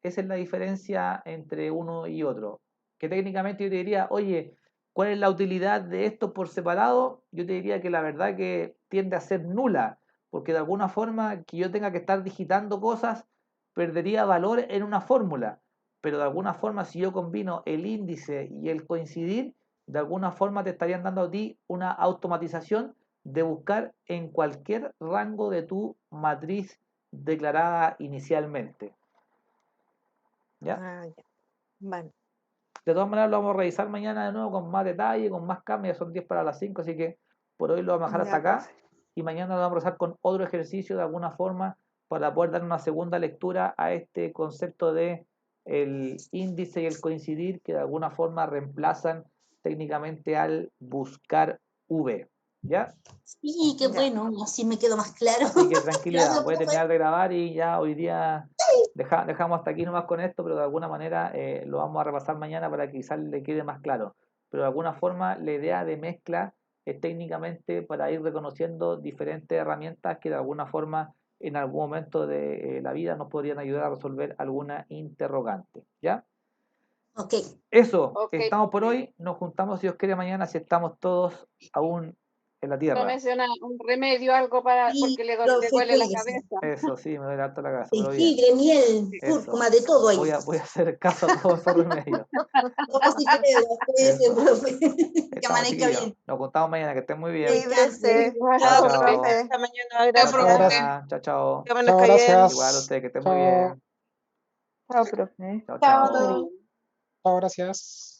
Esa es la diferencia entre uno y otro. Que técnicamente yo te diría, oye, ¿cuál es la utilidad de esto por separado? Yo te diría que la verdad que tiende a ser nula, porque de alguna forma que yo tenga que estar digitando cosas, perdería valor en una fórmula. Pero de alguna forma, si yo combino el índice y el coincidir, de alguna forma te estarían dando a ti una automatización de buscar en cualquier rango de tu matriz declarada inicialmente. ¿Ya? Ah, ya. Bueno, De todas maneras lo vamos a revisar mañana de nuevo con más detalle, con más cambios, ya son 10 para las 5, así que por hoy lo vamos a dejar hasta ya, acá profe. y mañana lo vamos a revisar con otro ejercicio de alguna forma para poder dar una segunda lectura a este concepto de el índice y el coincidir que de alguna forma reemplazan técnicamente al buscar V. ¿Ya? Sí, qué Ya. bueno, así me quedo más claro. Así que tranquilidad, Gracias, voy a profe. terminar de grabar y ya hoy día dejamos hasta aquí nomás con esto, pero de alguna manera lo vamos a repasar mañana para que quizás le quede más claro. Pero de alguna forma la idea de mezcla es técnicamente para ir reconociendo diferentes herramientas que de alguna forma en algún momento de la vida nos podrían ayudar a resolver alguna interrogante. ¿Ya? Ok. Eso, Ok. estamos por hoy, nos juntamos si Dios quiere mañana si estamos todos aún en la tierra. Tómese un remedio, algo para, Sí, porque le profe, duele la cuídese. cabeza. Eso sí, me duele harto la cabeza, pero bien. Jengibre, miel, Eso. cúrcuma, de todo ahí. Voy a hacer caso a todos esos remedios. Todo sí creo. Cuídese, Eso. profe. Que Estamos, amanezca chiquillos. bien. Nos contamos mañana, que estén muy bien. Líbrese. Igual, Chao, Chao, chao. profe. Hasta mañana, Chao, gracias. chao, profe. mañana. Chao, chao. Que Chao, amanezca bien. gracias. Igual ustedes, que estén muy Chao. bien. Chao, profe. Chao, Chao. chao. Chao, gracias.